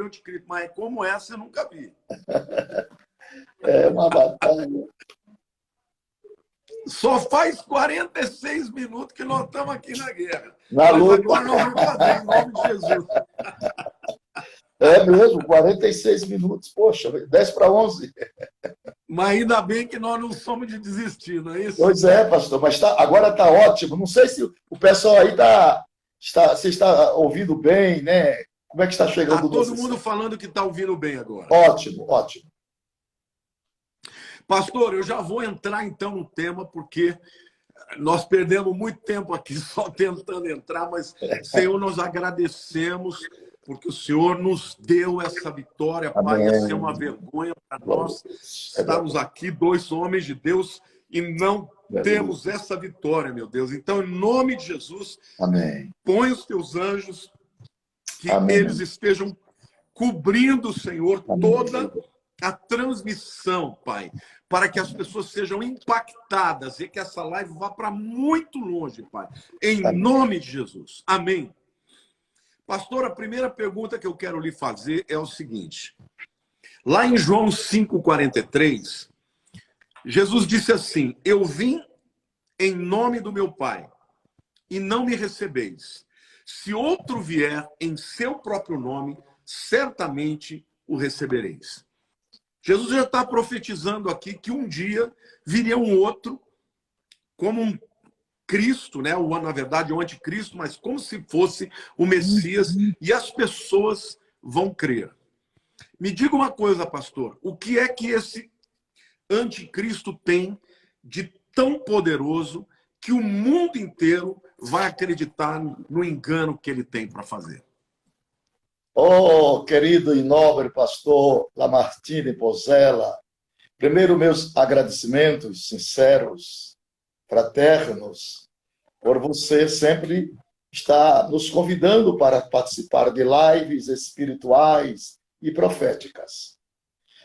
anticristo, mas como essa eu nunca vi. É uma batalha. Só faz 46 minutos que nós estamos aqui na guerra. Na Mas luta. agora nós vamos fazer em nome de Jesus. É mesmo, 46 minutos. Poxa, 10 para 11. Mas ainda bem que nós não somos de desistir, não é isso? Pois é, pastor, mas agora está ótimo. Não sei se o pessoal aí você está ouvindo bem, né? Como é que está chegando Está o todo mundo falando que está ouvindo bem agora. Ótimo, ótimo. Pastor, eu já vou entrar então no tema, porque nós perdemos muito tempo aqui só tentando entrar, mas, Senhor, nós agradecemos porque o Senhor nos deu essa vitória, Pai. Ia ser uma vergonha para nós estarmos aqui, dois homens de Deus, e não temos essa vitória, meu Deus. Então, em nome de Jesus, amém. Põe os teus anjos, que amém. Eles estejam cobrindo, Senhor, amém. Toda a transmissão, Pai, para que as pessoas sejam impactadas e que essa live vá para muito longe, Pai. Em amém. nome de Jesus. Amém. Pastor, a primeira pergunta que eu quero lhe fazer é o seguinte. Lá em João 5,43, Jesus disse assim: eu vim em nome do meu Pai, e não me recebeis. Se outro vier em seu próprio nome, certamente o recebereis. Jesus já está profetizando aqui que um dia viria um outro, como um Cristo, né? Na verdade, o anticristo, mas como se fosse o Messias, e as pessoas vão crer. Me diga uma coisa, pastor, o que é que esse anticristo tem de tão poderoso que o mundo inteiro vai acreditar no engano que ele tem para fazer? Oh, querido e nobre pastor Lamartine Pozella, primeiro meus agradecimentos sinceros, fraternos, por você sempre estar nos convidando para participar de lives espirituais e proféticas.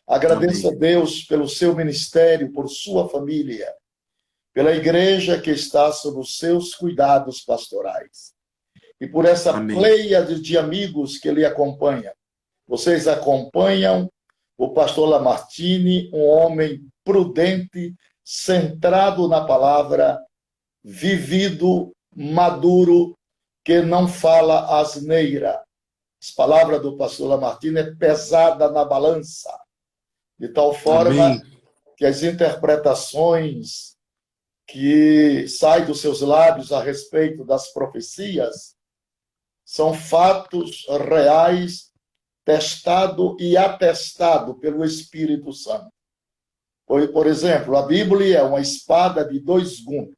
Agradeço a Deus pelo seu ministério, por sua família, pela igreja que está sob os seus cuidados pastorais e por essa pleiade de amigos que lhe acompanham. Vocês acompanham o pastor Lamartine, um homem prudente, centrado na palavra, vivido, maduro, que não fala asneira. As palavras do pastor Lamartine é pesada na balança, de tal forma que as interpretações que saem dos seus lábios a respeito das profecias são fatos reais, testado e atestado pelo Espírito Santo. Por exemplo, a Bíblia é uma espada de dois gumes.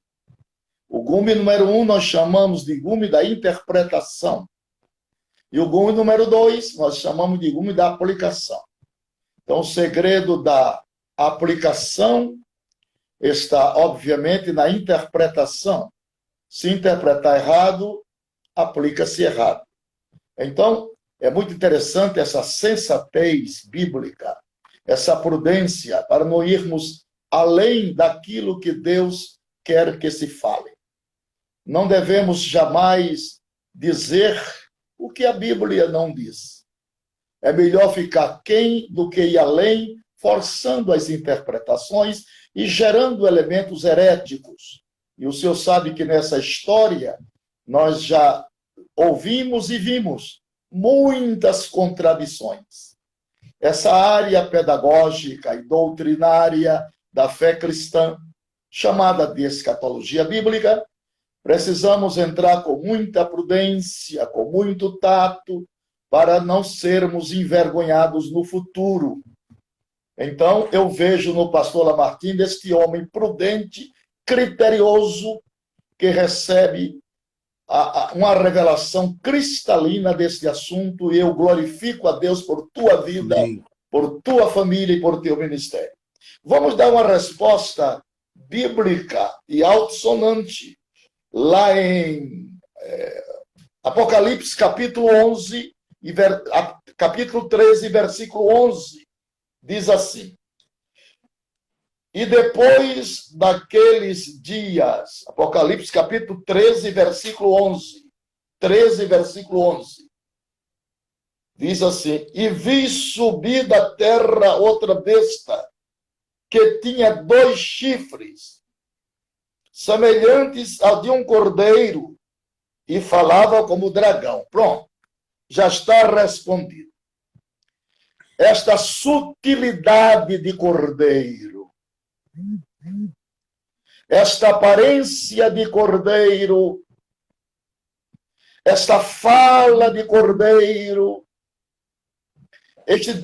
O gume número 1 nós chamamos de gume da interpretação. E o gume número 2 nós chamamos de gume da aplicação. Então, o segredo da aplicação está, obviamente, na interpretação. Se interpretar errado, aplica-se errado. Então, é muito interessante essa sensatez bíblica, essa prudência, para não irmos além daquilo que Deus quer que se fale. Não devemos jamais dizer o que a Bíblia não diz. É melhor ficar quem do que ir além, forçando as interpretações e gerando elementos heréticos. E o senhor sabe que nessa história nós já ouvimos e vimos muitas contradições. Essa área pedagógica e doutrinária da fé cristã, chamada de escatologia bíblica, precisamos entrar com muita prudência, com muito tato, para não sermos envergonhados no futuro. Então, eu vejo no pastor Lamartine este homem prudente, criterioso, que recebe uma revelação cristalina deste assunto, e eu glorifico a Deus por tua vida, por tua família e por teu ministério. Vamos dar uma resposta bíblica e altissonante lá em Apocalipse, capítulo 11, capítulo 13, versículo 11, diz assim: e depois daqueles dias, Apocalipse, capítulo 13, versículo 11, 13, versículo 11, Diz assim: e vi subir da terra outra besta, que tinha 2 chifres, semelhantes ao de um cordeiro, e falava como dragão. Pronto, já está respondido. Esta sutilidade de cordeiro, esta aparência de cordeiro, esta fala de cordeiro, este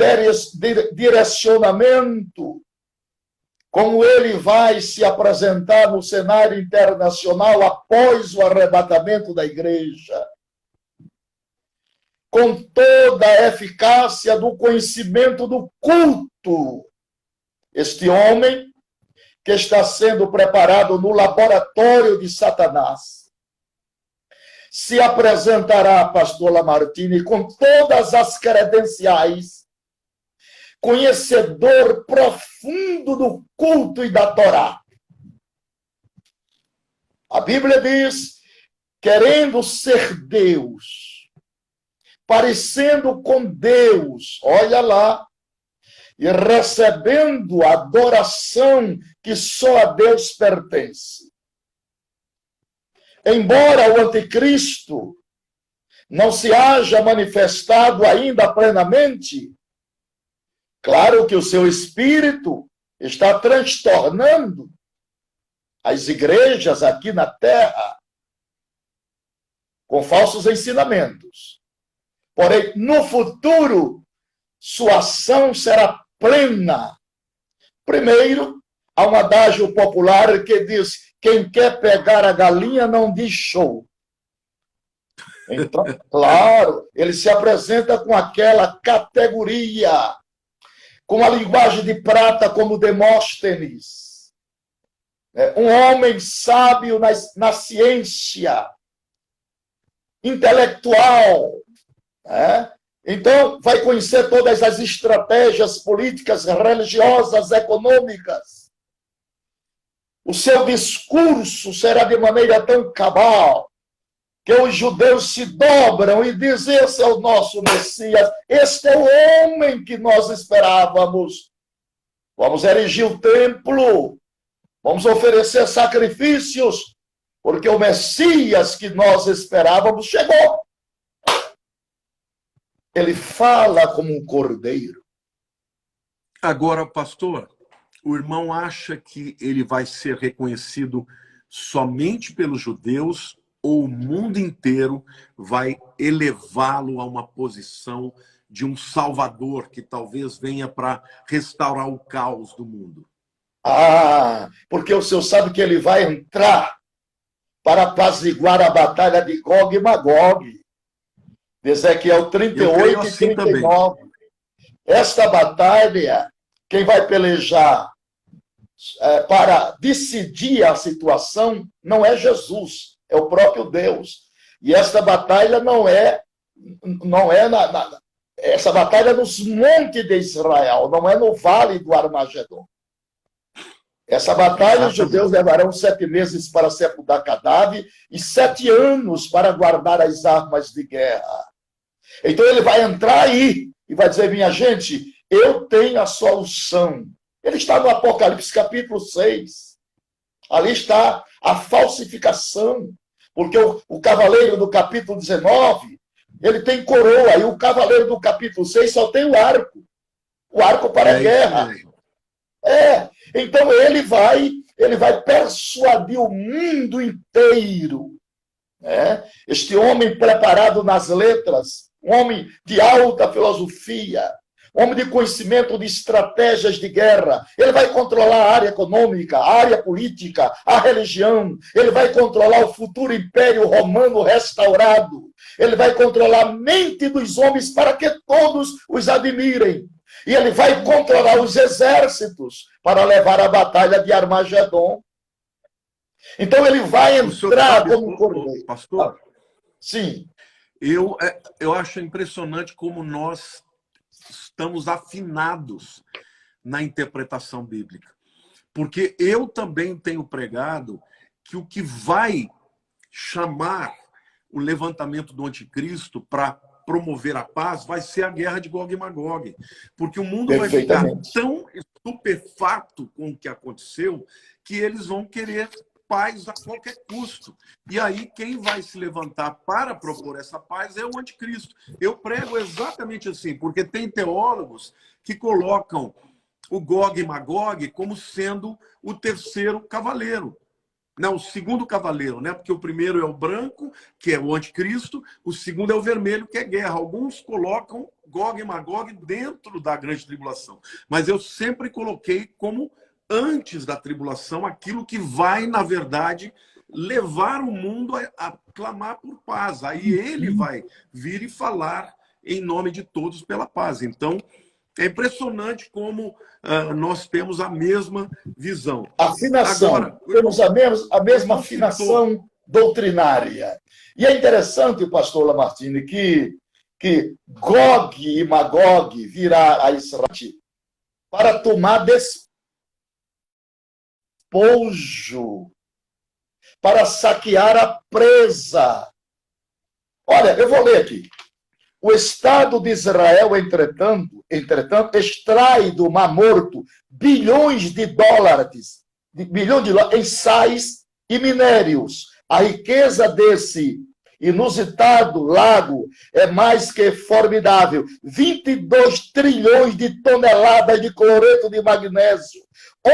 direcionamento, como ele vai se apresentar no cenário internacional após o arrebatamento da igreja, com toda a eficácia do conhecimento do culto. Este homem que está sendo preparado no laboratório de Satanás se apresentará, pastor Lamartine, com todas as credenciais, conhecedor profundo do culto e da Torá. A Bíblia diz, querendo ser Deus, parecendo com Deus, olha lá, e recebendo a adoração que só a Deus pertence. Embora o anticristo não se haja manifestado ainda plenamente, claro que o seu espírito está transtornando as igrejas aqui na terra com falsos ensinamentos. Porém, no futuro, sua ação será plena. Primeiro, há um adágio popular que diz: quem quer pegar a galinha não diz show. Então, claro, ele se apresenta com aquela categoria, com a linguagem de prata como Demóstenes. Um homem sábio na ciência, intelectual. Então, vai conhecer todas as estratégias políticas, religiosas, econômicas. O seu discurso será de maneira tão cabal que os judeus se dobram e dizem: esse é o nosso Messias, este é o homem que nós esperávamos. Vamos erigir o templo, vamos oferecer sacrifícios, porque o Messias que nós esperávamos chegou. Ele fala como um cordeiro. Agora, pastor, o irmão acha que ele vai ser reconhecido somente pelos judeus ou o mundo inteiro vai elevá-lo a uma posição de um salvador que talvez venha para restaurar o caos do mundo? Porque o senhor sabe que ele vai entrar para apaziguar a batalha de Gog e Magog. Ezequiel 38 e 39. Também. Esta batalha, quem vai pelejar para decidir a situação não é Jesus, é o próprio Deus. E esta batalha essa batalha é nos montes de Israel, não é no vale do Armagedon. Essa batalha, os judeus levarão 7 meses para sepultar cadáver e 7 anos para guardar as armas de guerra. Então ele vai entrar aí e vai dizer: minha gente, eu tenho a solução. Ele está no Apocalipse capítulo 6. Ali está a falsificação. Porque o cavaleiro do capítulo 19, ele tem coroa, e o cavaleiro do capítulo 6 só tem o arco. O arco para a guerra. Então ele vai persuadir o mundo inteiro. Este homem preparado nas letras, um homem de alta filosofia, homem de conhecimento de estratégias de guerra. Ele vai controlar a área econômica, a área política, a religião. Ele vai controlar o futuro império romano restaurado. Ele vai controlar a mente dos homens para que todos os admirem. E ele vai controlar os exércitos para levar a batalha de Armagedon. Então ele vai entrar como cordeiro. Pastor? Sim. Eu acho impressionante como nós estamos afinados na interpretação bíblica. Porque eu também tenho pregado que o que vai chamar o levantamento do anticristo para promover a paz vai ser a guerra de Gog e Magog. Porque o mundo vai ficar tão estupefato com o que aconteceu que eles vão querer paz a qualquer custo. E aí quem vai se levantar para propor essa paz é o anticristo. Eu prego exatamente assim, porque tem teólogos que colocam o Gog e Magog como sendo o terceiro cavaleiro. Não, o segundo cavaleiro, né? Porque o primeiro é o branco, que é o anticristo, o segundo é o vermelho, que é guerra. Alguns colocam Gog e Magog dentro da grande tribulação. Mas eu sempre coloquei como antes da tribulação aquilo que vai, na verdade, levar o mundo a clamar por paz. Aí ele vai vir e falar em nome de todos pela paz. Então, é impressionante como nós temos a mesma visão. Afinação. Agora, temos a mesma afinação doutrinária. E é interessante, pastor Lamartine, que Gog e Magog virá a Israel para tomar despojo, para saquear a presa. Olha, eu vou ler aqui. O Estado de Israel, entretanto, extrai do Mar Morto bilhões de dólares em sais e minérios. A riqueza desse inusitado lago é mais que formidável. 22 trilhões de toneladas de cloreto de magnésio,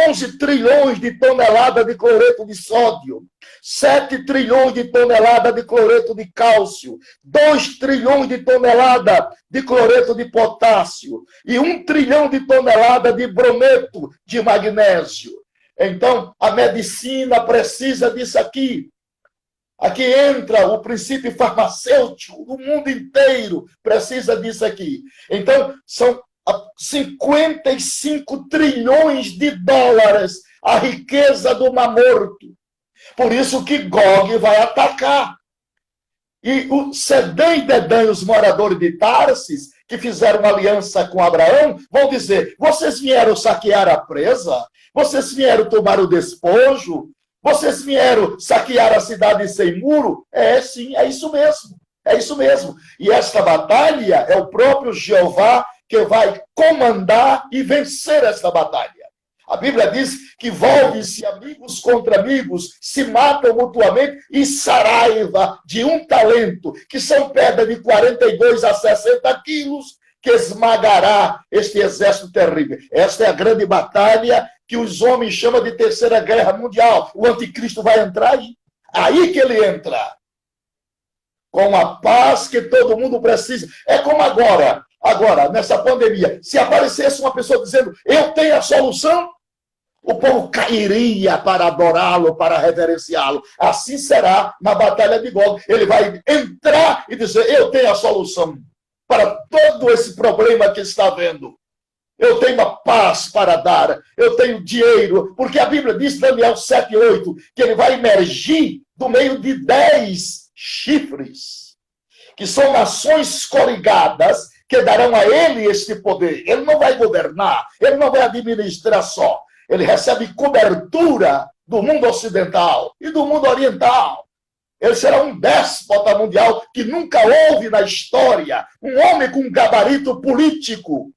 11 trilhões de toneladas de cloreto de sódio, 7 trilhões de toneladas de cloreto de cálcio, 2 trilhões de toneladas de cloreto de potássio e 1 trilhão de toneladas de brometo de magnésio. Então, a medicina precisa disso aqui. Aqui entra o princípio farmacêutico, o mundo inteiro precisa disso aqui. Então, são 55 trilhões de dólares a riqueza do Mar Morto. Por isso que Gog vai atacar. E o Sedã e Dedã, os moradores de Tarsis, que fizeram uma aliança com Abraão, vão dizer, vocês vieram saquear a presa? Vocês vieram tomar o despojo? Vocês vieram saquear a cidade sem muro? É, sim, é isso mesmo. É isso mesmo. E esta batalha é o próprio Jeová que vai comandar e vencer esta batalha. A Bíblia diz que volvem-se amigos contra amigos, se matam mutuamente e saraiva de um talento, que são pedras de 42 a 60 quilos, que esmagará este exército terrível. Esta é a grande batalha que os homens chamam de Terceira Guerra Mundial. O anticristo vai entrar aí. Aí que ele entra. Com a paz que todo mundo precisa. É como agora, nessa pandemia. Se aparecesse uma pessoa dizendo, eu tenho a solução, o povo cairia para adorá-lo, para reverenciá-lo. Assim será na batalha de Gog. Ele vai entrar e dizer, eu tenho a solução para todo esse problema que está havendo. Eu tenho a paz para dar, eu tenho dinheiro, porque a Bíblia diz, Daniel 7:8, que ele vai emergir do meio de 10 chifres, que são nações coligadas que darão a ele este poder. Ele não vai governar, ele não vai administrar só, ele recebe cobertura do mundo ocidental e do mundo oriental. Ele será um déspota mundial que nunca houve na história, um homem com um gabarito político,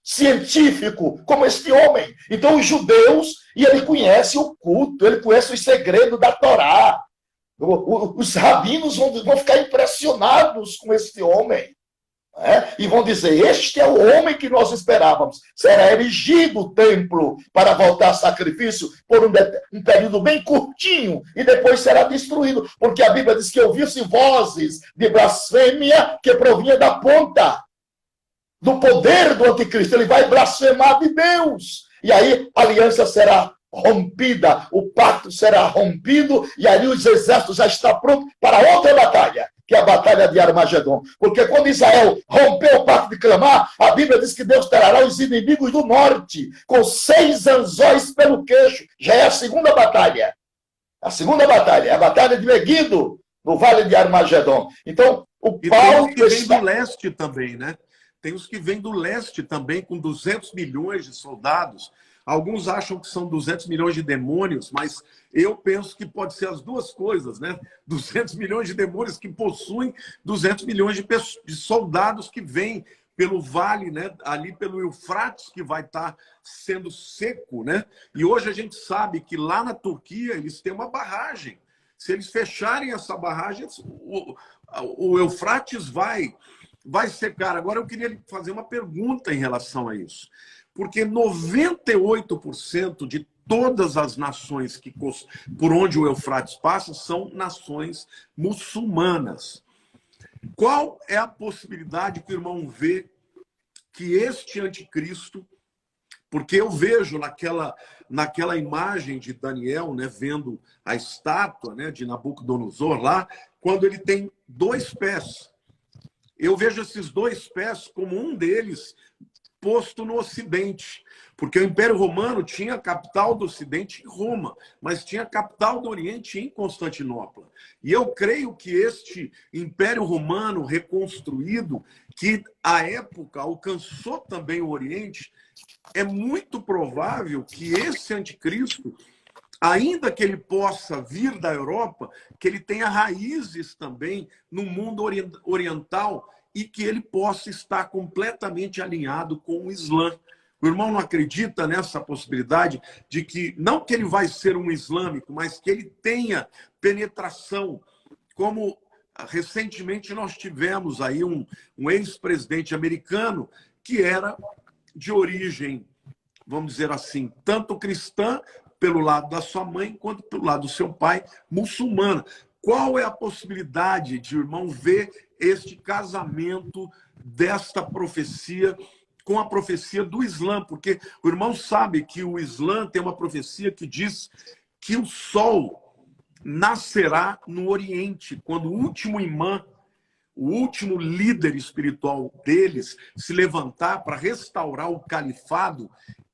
científico, como este homem. Então, os judeus, e ele conhece o culto, ele conhece os segredos da Torá. Os rabinos vão ficar impressionados com este homem. E vão dizer, este é o homem que nós esperávamos. Será erigido o templo para voltar a sacrifício por um período bem curtinho e depois será destruído. Porque a Bíblia diz que ouviu-se vozes de blasfêmia que provinha da ponta do poder do anticristo. Ele vai blasfemar de Deus. E aí a aliança será rompida, o pacto será rompido, e ali os exércitos já estão prontos para outra batalha, que é a batalha de Armagedon. Porque quando Israel rompeu o pacto de clamar, a Bíblia diz que Deus trará os inimigos do norte, com 6 anzóis pelo queixo. Já é a segunda batalha. A segunda batalha é a batalha de Meguido, no Vale de Armagedon. Então, o Paulo... E tem os que vêm do leste também, né? Tem os que vêm do leste também, com 200 milhões de soldados. Alguns acham que são 200 milhões de demônios, mas eu penso que pode ser as duas coisas, né? 200 milhões de demônios que possuem 200 milhões de soldados que vêm pelo vale, né? Ali pelo Eufrates, que vai estar sendo seco, né? E hoje a gente sabe que lá na Turquia eles têm uma barragem. Se eles fecharem essa barragem, o Eufrates vai secar. Agora eu queria lhe fazer uma pergunta em relação a isso. Porque 98% de todas as nações por onde o Eufrates passa são nações muçulmanas. Qual é a possibilidade que o irmão vê que este anticristo, porque eu vejo naquela imagem de Daniel, né, vendo a estátua, né, de Nabucodonosor lá, quando ele tem 2 pés. Eu vejo esses 2 pés como um deles posto no Ocidente, porque o Império Romano tinha a capital do Ocidente em Roma, mas tinha a capital do Oriente em Constantinopla. E eu creio que este Império Romano reconstruído, que à época alcançou também o Oriente, é muito provável que esse anticristo, ainda que ele possa vir da Europa, que ele tenha raízes também no mundo oriental e que ele possa estar completamente alinhado com o Islã. O irmão não acredita nessa possibilidade de que, não que ele vai ser um islâmico, mas que ele tenha penetração, como recentemente nós tivemos aí um ex-presidente americano que era de origem, vamos dizer assim, tanto cristã, pelo lado da sua mãe, quanto pelo lado do seu pai, muçulmana. Qual é a possibilidade de o irmão ver este casamento desta profecia com a profecia do Islã? Porque o irmão sabe que o Islã tem uma profecia que diz que o sol nascerá no Oriente, quando o último imã, o último líder espiritual deles se levantar para restaurar o califado,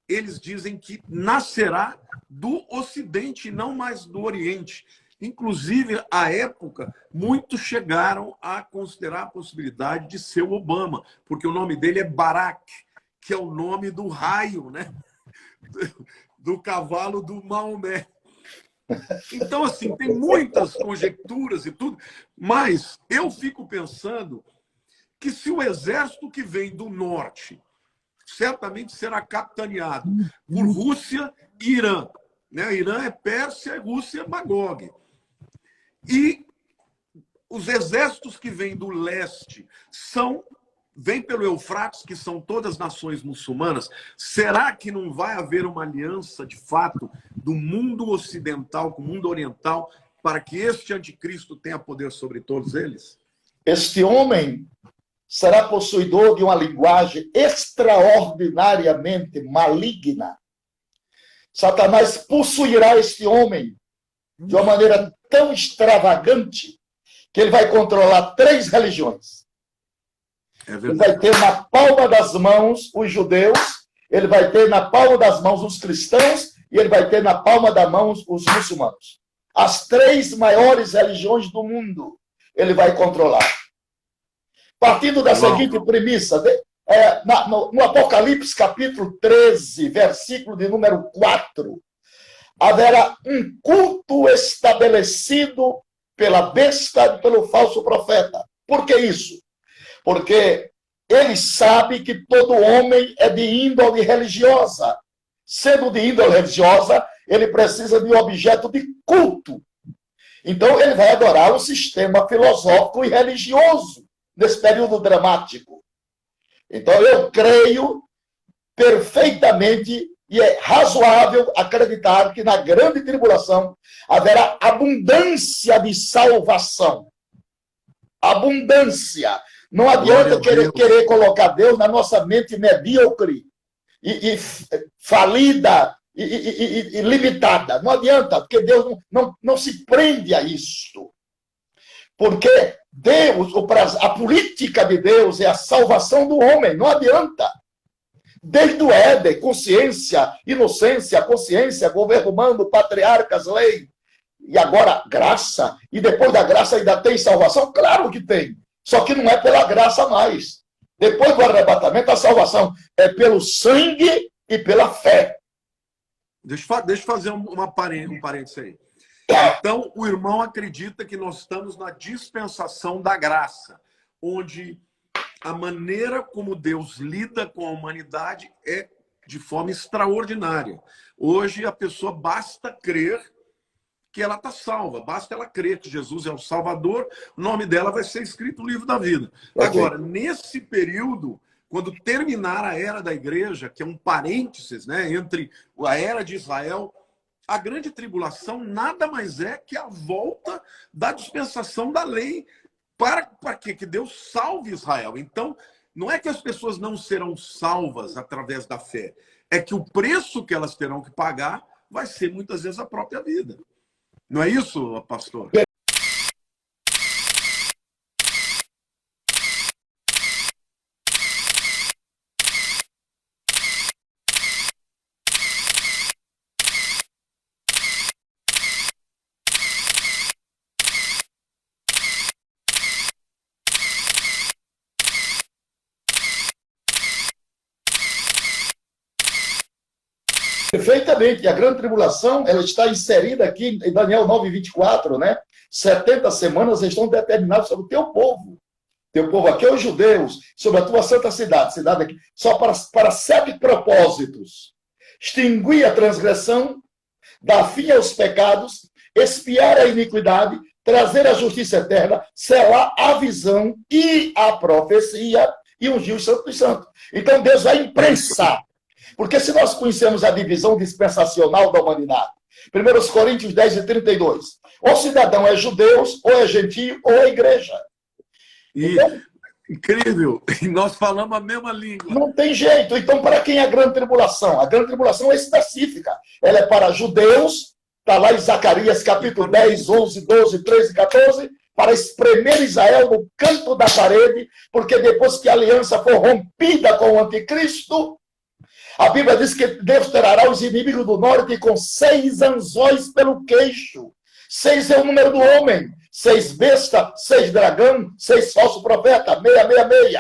eles dizem que nascerá do Ocidente e não mais do Oriente. Inclusive, à época, muitos chegaram a considerar a possibilidade de ser o Obama, porque o nome dele é Barack, que é o nome do raio, né? Do cavalo do Maomé. Então, assim, tem muitas conjecturas e tudo, mas eu fico pensando que se o exército que vem do norte certamente será capitaneado por Rússia e Irã, né? Irã é Pérsia e Rússia é Magog. E os exércitos que vêm do leste vêm pelo Eufrates, que são todas nações muçulmanas. Será que não vai haver uma aliança, de fato, do mundo ocidental com o mundo oriental para que este anticristo tenha poder sobre todos eles? Este homem será possuidor de uma linguagem extraordinariamente maligna. Satanás possuirá este homem de uma maneira tão extravagante que ele vai controlar 3 religiões. Ele vai ter na palma das mãos os judeus, ele vai ter na palma das mãos os cristãos e ele vai ter na palma das mãos os muçulmanos. As 3 maiores religiões do mundo ele vai controlar. Partindo da seguinte premissa, no Apocalipse capítulo 13, versículo de número 4, haverá um culto estabelecido pela besta e pelo falso profeta. Por que isso? Porque ele sabe que todo homem é de índole religiosa. Sendo de índole religiosa, ele precisa de um objeto de culto. Então, ele vai adorar um sistema filosófico e religioso nesse período dramático. Então, eu creio perfeitamente e é razoável acreditar que na grande tribulação haverá abundância de salvação. Abundância. Não adianta querer colocar Deus na nossa mente medíocre e falida e limitada. Não adianta, porque Deus não se prende a isto. Porque Deus, a política de Deus é a salvação do homem. Não adianta. Desde o Éden, consciência, inocência, consciência, governo humano, patriarcas, lei. E agora, graça. E depois da graça ainda tem salvação? Claro que tem. Só que não é pela graça mais. Depois do arrebatamento, a salvação é pelo sangue e pela fé. Deixa eu fazer um parênteses aí. Então, o irmão acredita que nós estamos na dispensação da graça, onde a maneira como Deus lida com a humanidade é de forma extraordinária. Hoje, a pessoa basta crer que ela está salva, basta ela crer que Jesus é o Salvador, o nome dela vai ser escrito no livro da vida. Agora, nesse período, quando terminar a era da igreja, que é um parênteses, né, entre a era de Israel, a grande tribulação nada mais é que a volta da dispensação da lei para quê? Que Deus salve Israel. Então, não é que as pessoas não serão salvas através da fé, é que o preço que elas terão que pagar vai ser muitas vezes a própria vida. Não é isso, pastor? Perfeitamente. A grande tribulação, ela está inserida aqui em Daniel 9:24, né? 70 semanas estão determinadas sobre o teu povo. Teu povo aqui é os judeus, sobre a tua santa cidade aqui, só para 7 propósitos. Extinguir a transgressão, dar fim aos pecados, expiar a iniquidade, trazer a justiça eterna, selar a visão e a profecia e ungir os santos dos santos. Então Deus vai imprensar. Porque se nós conhecemos a divisão dispensacional da humanidade, 1 Coríntios 10:32, ou cidadão é judeu, ou é gentio, ou é igreja. Então, incrível, nós falamos a mesma língua. Não tem jeito. Então, para quem é a grande tribulação? A grande tribulação é específica. Ela é para judeus, está lá em Zacarias capítulo 10, 11, 12, 13 e 14, para espremer Israel no canto da parede, porque depois que a aliança for rompida com o anticristo, a Bíblia diz que Deus trará os inimigos do norte com 6 anzóis pelo queixo. 6 é o número do homem. 6 besta, 6 dragão, 6 falso profeta, 666.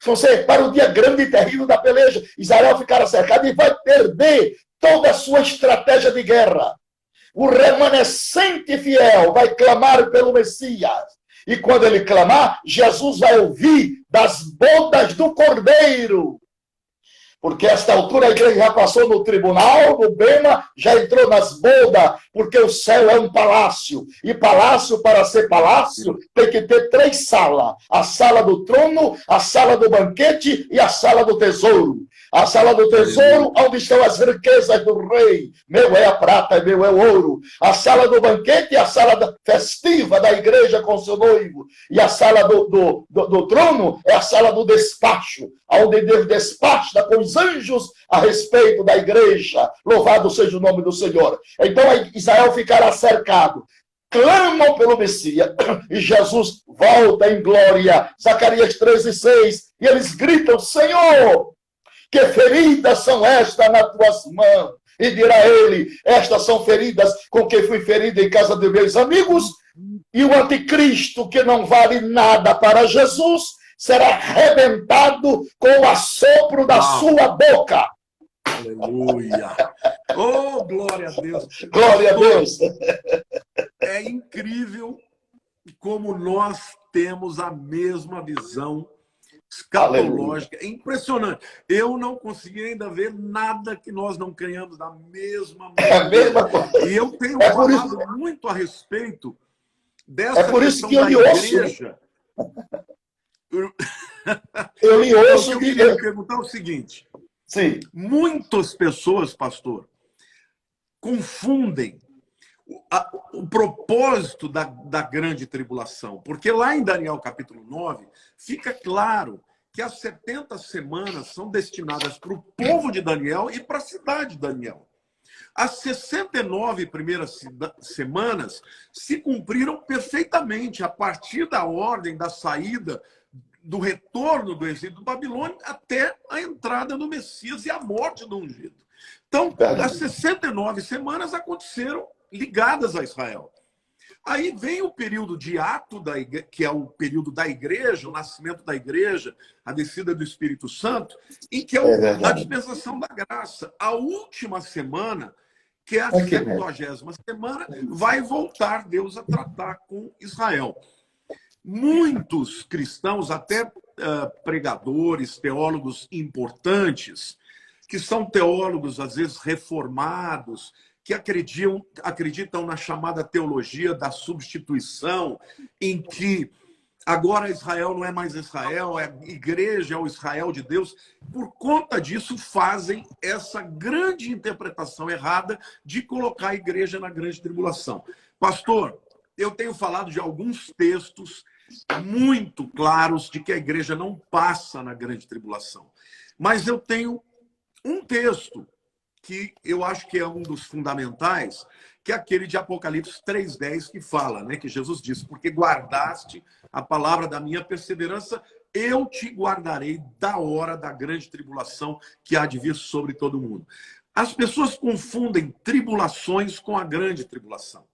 Vão ser para o dia grande e terrível da peleja. Israel ficará cercado e vai perder toda a sua estratégia de guerra. O remanescente fiel vai clamar pelo Messias. E quando ele clamar, Jesus vai ouvir das bodas do Cordeiro. Porque a esta altura a igreja já passou no tribunal, no Bema, já entrou nas bodas, porque o céu é um palácio. E palácio, para ser palácio, tem que ter 3 salas. A sala do trono, a sala do banquete e a sala do tesouro. A sala do tesouro, onde estão as riquezas do rei. Meu é a prata e meu é o ouro. A sala do banquete é a sala festiva da igreja com seu noivo. E a sala do trono é a sala do despacho, onde Deus despacha com os anjos a respeito da igreja. Louvado seja o nome do Senhor. Então Israel ficará cercado. Clamam pelo Messias e Jesus volta em glória. Zacarias 13:6. E eles gritam: Senhor, que feridas são estas nas tuas mãos? E dirá ele: estas são feridas com que fui ferido em casa de meus amigos. E o anticristo, que não vale nada para Jesus, será arrebentado com o assopro da sua boca. Aleluia! Oh, glória a Deus! Glória a Deus! É incrível como nós temos a mesma visão escatológica. É impressionante. Eu não consegui ainda ver nada que nós não creiamos da mesma maneira. É a mesma coisa. E eu tenho falado muito a respeito dessa questão da igreja. É por isso que eu lhe ouço. Eu lhe ouço. Eu queria perguntar o seguinte. Sim. Muitas pessoas, pastor, confundem o propósito da grande tribulação. Porque lá em Daniel capítulo 9, fica claro que as 70 semanas são destinadas para o povo de Daniel e para a cidade de Daniel. As 69 primeiras semanas se cumpriram perfeitamente a partir da ordem da saída, do retorno do exílio do Babilônia até a entrada do Messias e a morte do ungido. Então, as 69 semanas aconteceram ligadas a Israel. Aí vem o período de ato, que é o período da igreja, o nascimento da igreja, a descida do Espírito Santo, em que é a dispensação da graça. A última semana que é a 70ª semana, vai voltar Deus a tratar com Israel. Muitos cristãos, até pregadores, teólogos importantes, que são teólogos, às vezes, reformados, que acreditam na chamada teologia da substituição, em que agora Israel não é mais Israel, é a igreja, é o Israel de Deus. Por conta disso, fazem essa grande interpretação errada de colocar a igreja na grande tribulação. Pastor, eu tenho falado de alguns textos muito claros de que a igreja não passa na grande tribulação. Mas eu tenho um texto que eu acho que é um dos fundamentais, que é aquele de Apocalipse 3:10, que fala, né, que Jesus disse, porque guardaste a palavra da minha perseverança, eu te guardarei da hora da grande tribulação que há de vir sobre todo mundo. As pessoas confundem tribulações com a grande tribulação.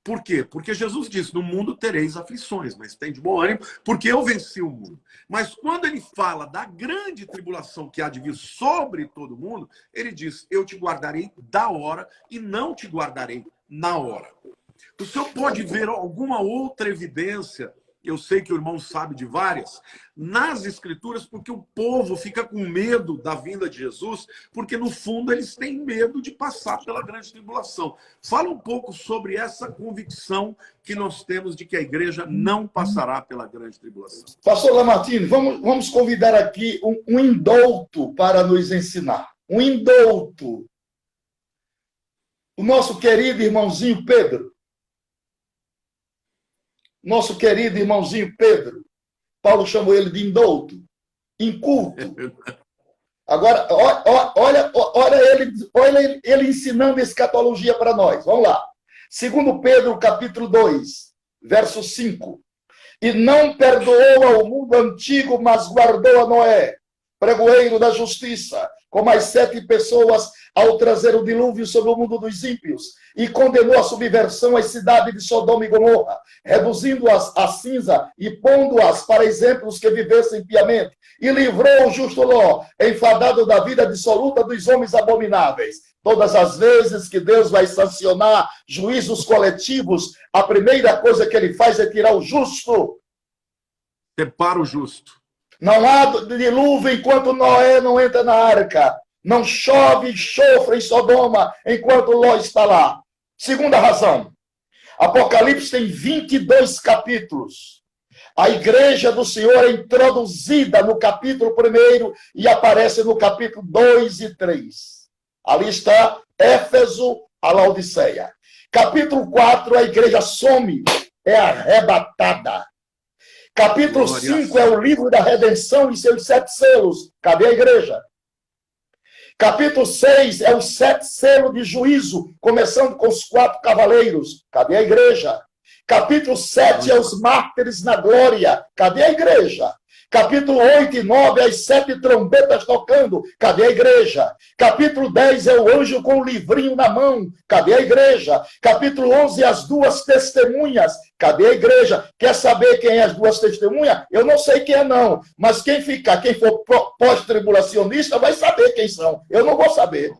Por quê? Porque Jesus disse, no mundo tereis aflições, mas tem de bom ânimo, porque eu venci o mundo. Mas quando ele fala da grande tribulação que há de vir sobre todo mundo, ele diz, eu te guardarei da hora e não te guardarei na hora. O senhor pode ver alguma outra evidência, eu sei que o irmão sabe de várias, nas Escrituras, porque o povo fica com medo da vinda de Jesus, porque no fundo eles têm medo de passar pela grande tribulação. Fala um pouco sobre essa convicção que nós temos de que a igreja não passará pela grande tribulação. Pastor Lamartine, vamos convidar aqui um indouto para nos ensinar. Um indouto. O nosso querido irmãozinho Pedro. Nosso querido irmãozinho Pedro. Paulo chamou ele de indouto, inculto. Agora, olha ele ensinando escatologia para nós. Vamos lá. 2 Pedro, capítulo 2, verso 5. E não perdoou ao mundo antigo, mas guardou a Noé, pregoeiro da justiça, com mais 7 pessoas, ao trazer o dilúvio sobre o mundo dos ímpios, e condenou a subversão às cidades de Sodoma e Gomorra, reduzindo-as a cinza e pondo-as para exemplos que vivessem piamente, e livrou o justo Ló, enfadado da vida dissoluta dos homens abomináveis. Todas as vezes que Deus vai sancionar juízos coletivos, a primeira coisa que ele faz é tirar o justo. Separa o justo. Não há dilúvio enquanto Noé não entra na arca. Não chove enxofre em Sodoma enquanto Ló está lá. Segunda razão. Apocalipse tem 22 capítulos. A igreja do Senhor é introduzida no capítulo 1 e aparece no capítulo 2 e 3. Ali está Éfeso, a Laodiceia. Capítulo 4, a igreja some, é arrebatada. Capítulo 5 é o livro da redenção e seus 7 selos. Cadê a igreja? Capítulo 6 é os 7 selos de juízo, começando com os 4 cavaleiros. Cadê a igreja? Capítulo 7 é os mártires na glória. Cadê a igreja? Capítulo 8 e 9, as 7 trombetas tocando. Cadê a igreja? Capítulo 10 é o anjo com o livrinho na mão. Cadê a igreja? Capítulo 11, as 2 testemunhas. Cadê a igreja? Quer saber quem é as 2 testemunhas? Eu não sei quem é, não. Mas quem for pós-tribulacionista vai saber quem são. Eu não vou saber.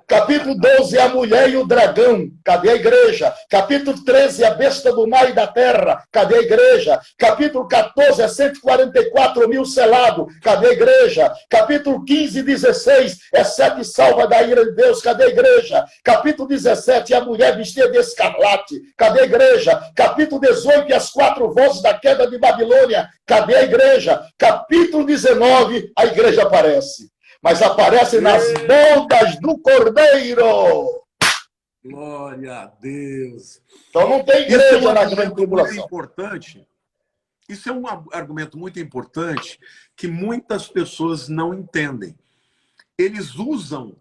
Capítulo 12, a mulher e o dragão. Cadê a igreja? Capítulo 13, a besta do mar e da terra. Cadê a igreja? Capítulo 14, 144 mil selados. Cadê a igreja? Capítulo 15 e 16, 7 salvas da ira de Deus. Cadê a igreja? Capítulo 17, a mulher vestida de escarlate. Cadê a igreja? Capítulo 18, as 4 vozes da queda de Babilônia. Cadê a igreja? Capítulo 19, a igreja aparece. Mas aparece nas bodas do Cordeiro. Glória a Deus. Então não tem igreja na grande tribulação. Isso é um argumento muito importante que muitas pessoas não entendem. Eles usam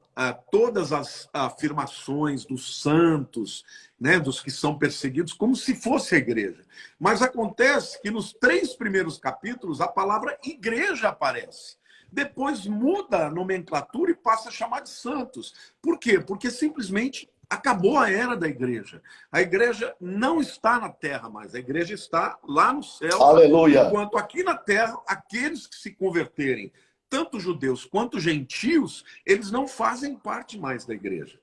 todas as afirmações dos santos, né, dos que são perseguidos, como se fosse a igreja. Mas acontece que nos 3 primeiros capítulos a palavra igreja aparece. Depois muda a nomenclatura e passa a chamar de santos. Por quê? Porque simplesmente acabou a era da igreja. A igreja não está na terra mais. A igreja está lá no céu. Aleluia. Enquanto aqui na terra, aqueles que se converterem, tanto judeus quanto gentios, eles não fazem parte mais da igreja.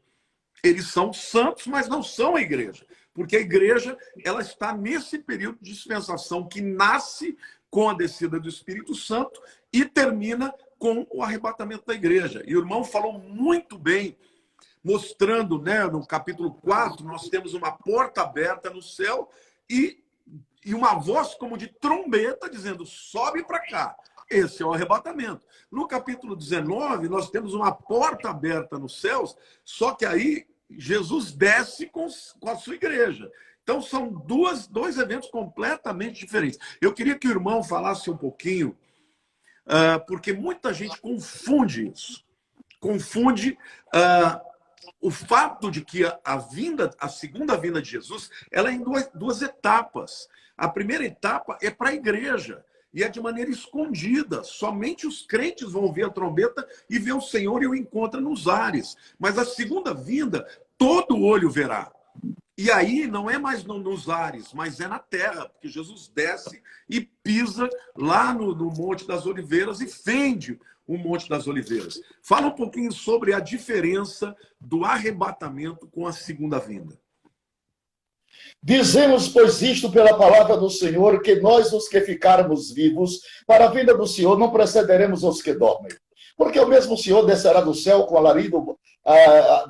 Eles são santos, mas não são a igreja. Porque a igreja, ela está nesse período de dispensação que nasce com a descida do Espírito Santo e termina com o arrebatamento da igreja. E o irmão falou muito bem, mostrando, né, no capítulo 4, nós temos uma porta aberta no céu e uma voz como de trombeta dizendo, sobe para cá. Esse é o arrebatamento. No capítulo 19, nós temos uma porta aberta nos céus, só que aí Jesus desce com a sua igreja. Então, são dois eventos completamente diferentes. Eu queria que o irmão falasse um pouquinho, porque muita gente confunde isso. Confunde o fato de que a segunda vinda de Jesus, ela é em duas etapas. A primeira etapa é para a igreja. E é de maneira escondida. Somente os crentes vão ver a trombeta e ver o Senhor e o encontram nos ares. Mas a segunda vinda, todo olho verá. E aí não é mais nos ares, mas é na terra, porque Jesus desce e pisa lá no Monte das Oliveiras e fende o Monte das Oliveiras. Fala um pouquinho sobre a diferença do arrebatamento com a segunda vinda. Dizemos, pois, isto pela palavra do Senhor, que nós, os que ficarmos vivos, para a vinda do Senhor, não precederemos os que dormem. Porque o mesmo Senhor descerá do céu com alarido,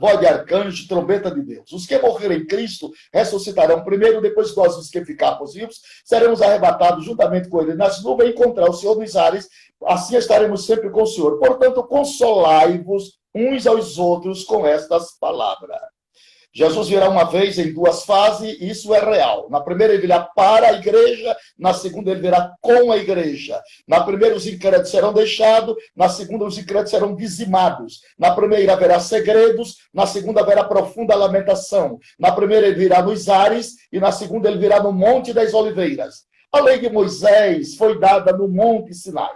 voz de arcanjo, trombeta de Deus. Os que morrerem em Cristo ressuscitarão primeiro, depois nós, os que ficarmos vivos, seremos arrebatados juntamente com ele nas nuvens e encontrar o Senhor nos ares. Assim estaremos sempre com o Senhor. Portanto, consolai-vos uns aos outros com estas palavras. Jesus virá uma vez em duas fases, e isso é real. Na primeira ele virá para a igreja, na segunda ele virá com a igreja. Na primeira os incrédulos serão deixados, na segunda os incrédulos serão dizimados. Na primeira haverá segredos, na segunda haverá profunda lamentação. Na primeira ele virá nos ares, e na segunda ele virá no Monte das Oliveiras. A lei de Moisés foi dada no Monte Sinai.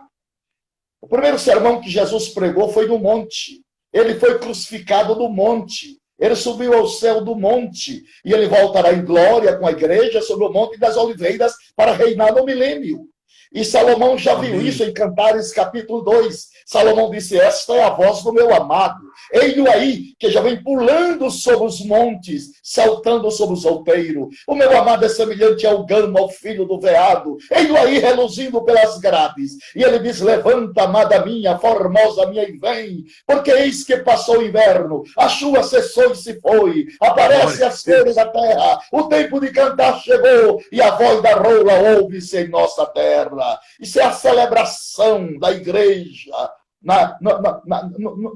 O primeiro sermão que Jesus pregou foi no monte. Ele foi crucificado no monte. Ele subiu ao céu do monte e ele voltará em glória com a igreja sobre o Monte das Oliveiras para reinar no milênio. E Salomão já viu isso em Cantares capítulo 2. Salomão disse, esta é a voz do meu amado. Ei-o aí, que já vem pulando sobre os montes, saltando sobre o solteiro. O meu amado é semelhante ao gamo, ao filho do veado. Ei-o aí, reluzindo pelas grades. E ele diz, levanta, amada minha, formosa minha, e vem. Porque eis que passou o inverno, a chuva cessou e se foi. Aparece as flores da terra. O tempo de cantar chegou, e a voz da rola ouve-se em nossa terra. Isso é a celebração da igreja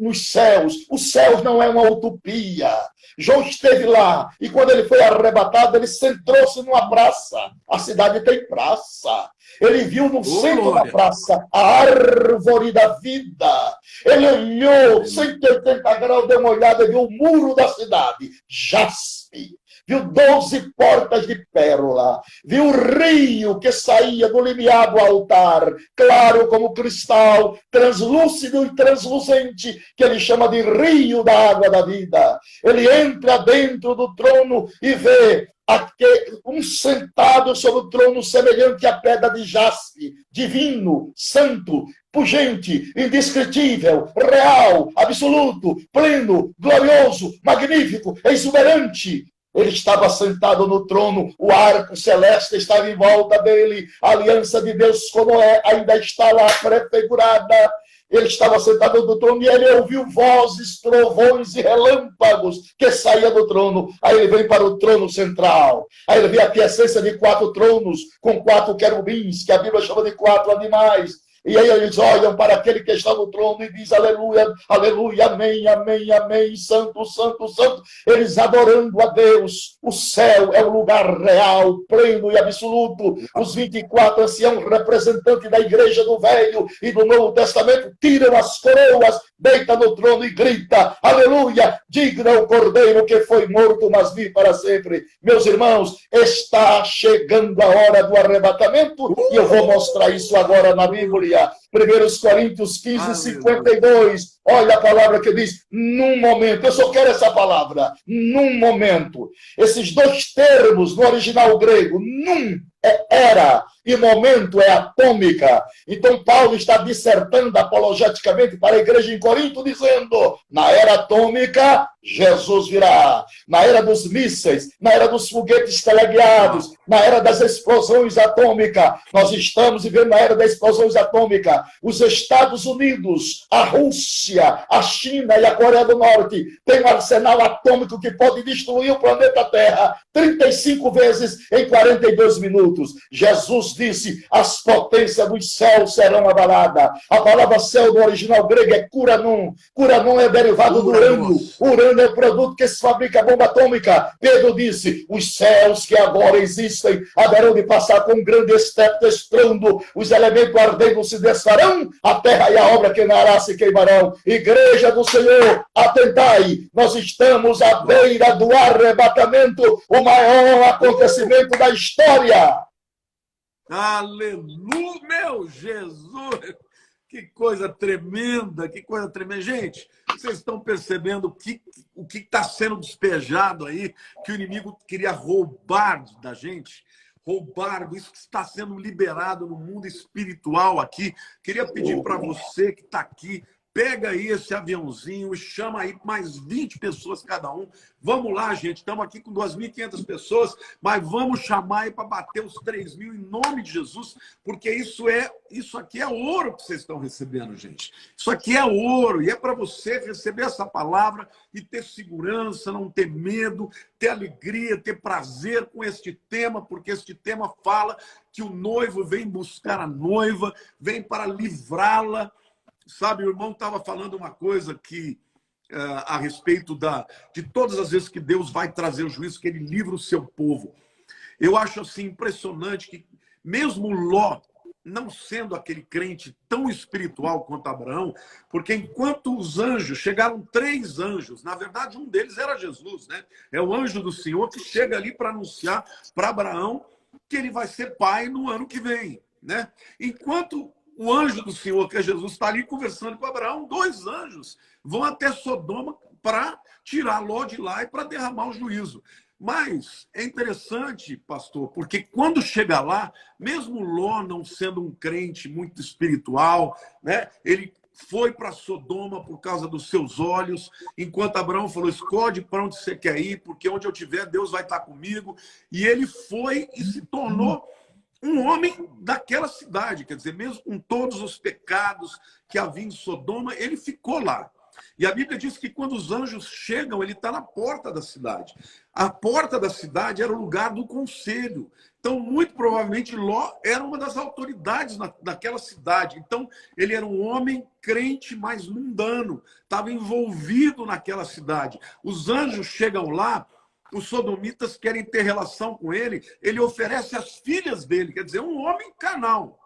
nos céus. Os céus não é uma utopia. João esteve lá e quando ele foi arrebatado, ele sentou-se numa praça. A cidade tem praça. Ele viu no centro da praça a árvore da vida. Ele olhou 180 graus, deu uma olhada e viu o muro da cidade. Jaspe. Viu 12 portas de pérola, viu o rio que saía do limiar do altar, claro como cristal, translúcido e translucente, que ele chama de rio da água da vida. Ele entra dentro do trono e vê um sentado sobre o trono semelhante à pedra de jaspe, divino, santo, pungente, indescritível, real, absoluto, pleno, glorioso, magnífico, exuberante. Ele estava sentado no trono, o arco celeste estava em volta dele, a aliança de Deus com Noé ainda está lá prefigurada. Ele estava sentado no trono e ele ouviu vozes, trovões e relâmpagos que saíam do trono. Aí ele vem para o trono central. Aí ele vê a quiescência de 4 tronos com 4 querubins, que a Bíblia chama de 4 animais. E aí eles olham para aquele que está no trono e diz aleluia, aleluia, amém, amém, amém, santo, santo, santo. Eles adorando a Deus. O céu é um lugar real, pleno e absoluto. Os 24 anciãos representantes da igreja do Velho e do Novo Testamento tiram as coroas, deita no trono e grita, aleluia, digno é o Cordeiro que foi morto, mas vive para sempre. Meus irmãos, está chegando a hora do arrebatamento e eu vou mostrar isso agora na Bíblia. 1 Coríntios 15, 52. Olha a palavra que diz, num momento. Eu só quero essa palavra, num momento. Esses dois termos no original grego, num é era e momento é atômica. Então Paulo está dissertando apologeticamente para a igreja em Corinto, dizendo, na era atômica, Jesus virá. Na era dos mísseis, na era dos foguetes teleguiados, na era das explosões atômicas. Nós estamos vivendo na era das explosões atômicas. Os Estados Unidos, a Rússia, a China e a Coreia do Norte têm um arsenal atômico que pode destruir o planeta Terra 35 vezes em 42 minutos. Jesus disse, as potências dos céus serão abaladas. A palavra céu no original grego é curanon. Curanon é derivado do urânio. Urânio é o produto que se fabrica a bomba atômica. Pedro disse, os céus que agora existem haverão de passar com um grande estrondo, os elementos ardendo se desfarão, a terra e a obra que nará se queimarão. Igreja do Senhor, atentai, nós estamos à beira do arrebatamento, o maior acontecimento da história. Aleluia, meu Jesus! Que coisa tremenda, que coisa tremenda. Gente, vocês estão percebendo o que está sendo despejado aí, que o inimigo queria roubar da gente? Roubar, isso que está sendo liberado no mundo espiritual aqui. Queria pedir para você que está aqui, pega aí esse aviãozinho e chama aí mais 20 pessoas cada um. Vamos lá, gente. Estamos aqui com 2.500 pessoas, mas vamos chamar aí para bater os 3.000 em nome de Jesus, porque isso aqui é ouro que vocês estão recebendo, gente. Isso aqui é ouro e é para você receber essa palavra e ter segurança, não ter medo, ter alegria, ter prazer com este tema, porque este tema fala que o noivo vem buscar a noiva, vem para livrá-la. Sabe, o irmão estava falando uma coisa que a respeito de todas as vezes que Deus vai trazer o juízo, que ele livra o seu povo. Eu acho assim impressionante que mesmo Ló, não sendo aquele crente tão espiritual quanto Abraão, porque enquanto os anjos, chegaram 3 anjos, na verdade um deles era Jesus, né? É o anjo do Senhor que chega ali para anunciar para Abraão que ele vai ser pai no ano que vem, né? Enquanto o anjo do Senhor, que é Jesus, está ali conversando com Abraão, 2 anjos vão até Sodoma para tirar Ló de lá e para derramar o juízo. Mas é interessante, pastor, porque quando chega lá, mesmo Ló não sendo um crente muito espiritual, né, ele foi para Sodoma por causa dos seus olhos, enquanto Abraão falou, escolhe para onde você quer ir, porque onde eu estiver, Deus vai estar comigo. E ele foi e se tornou um homem daquela cidade, quer dizer, mesmo com todos os pecados que havia em Sodoma, ele ficou lá. E a Bíblia diz que quando os anjos chegam, ele está na porta da cidade. A porta da cidade era o lugar do conselho. Então, muito provavelmente, Ló era uma das autoridades daquela cidade. Então, ele era um homem crente, mas mundano. Estava envolvido naquela cidade. Os anjos chegam lá, os sodomitas querem ter relação com ele, ele oferece as filhas dele, quer dizer, um homem carnal.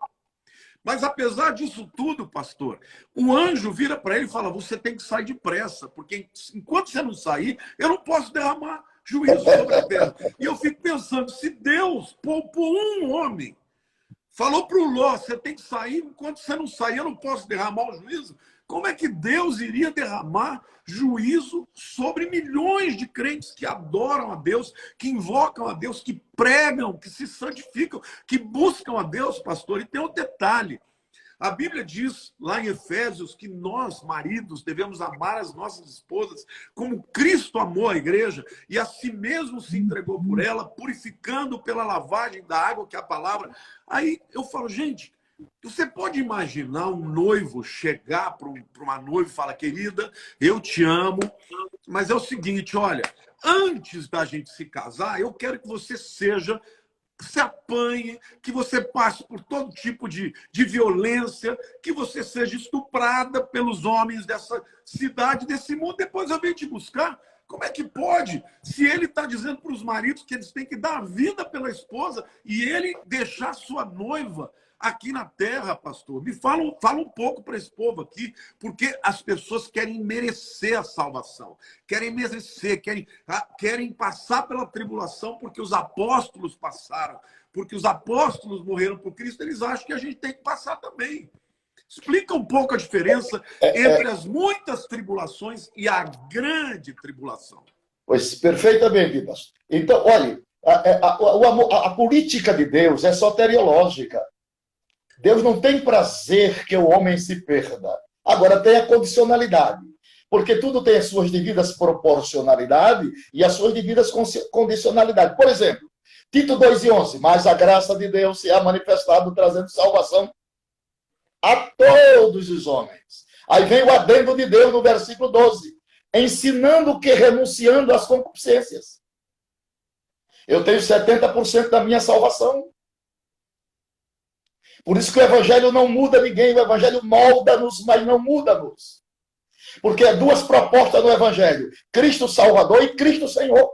Mas apesar disso tudo, pastor, o anjo vira para ele e fala, você tem que sair depressa, porque enquanto você não sair, eu não posso derramar juízo sobre a terra. E eu fico pensando, se Deus poupou um homem, falou para o Ló, você tem que sair, enquanto você não sair, eu não posso derramar o juízo. Como é que Deus iria derramar juízo sobre milhões de crentes que adoram a Deus, que invocam a Deus, que pregam, que se santificam, que buscam a Deus, pastor? E tem um detalhe. A Bíblia diz lá em Efésios que nós, maridos, devemos amar as nossas esposas como Cristo amou a igreja e a si mesmo se entregou por ela, purificando pela lavagem da água, que é a palavra. Aí eu falo, gente, você pode imaginar um noivo chegar para uma noiva e falar, querida, eu te amo, mas é o seguinte, olha, antes da gente se casar, eu quero que você se apanhe, que você passe por todo tipo de violência, que você seja estuprada pelos homens dessa cidade, desse mundo, depois eu venho te buscar. Como é que pode? Se ele está dizendo para os maridos que eles têm que dar a vida pela esposa e ele deixar sua noiva aqui na terra, pastor. Me fala um pouco para esse povo aqui, porque as pessoas querem merecer a salvação, querem merecer, querem passar pela tribulação porque os apóstolos passaram, porque os apóstolos morreram por Cristo, eles acham que a gente tem que passar também. Explica um pouco a diferença entre as muitas tribulações e a grande tribulação. Pois, perfeitamente, pastor. Então, olha, a política de Deus é soteriológica. Deus não tem prazer que o homem se perda. Agora, tem a condicionalidade. Porque tudo tem as suas devidas proporcionalidades e as suas devidas condicionalidades. Por exemplo, Tito 2:11, mas a graça de Deus se é manifestado trazendo salvação a todos os homens. Aí vem o adendo de Deus no versículo 12, ensinando que renunciando às concupiscências. Eu tenho 70% da minha salvação. Por isso que o evangelho não muda ninguém, o evangelho molda-nos, mas não muda-nos. Porque há duas propostas no evangelho, Cristo Salvador e Cristo Senhor.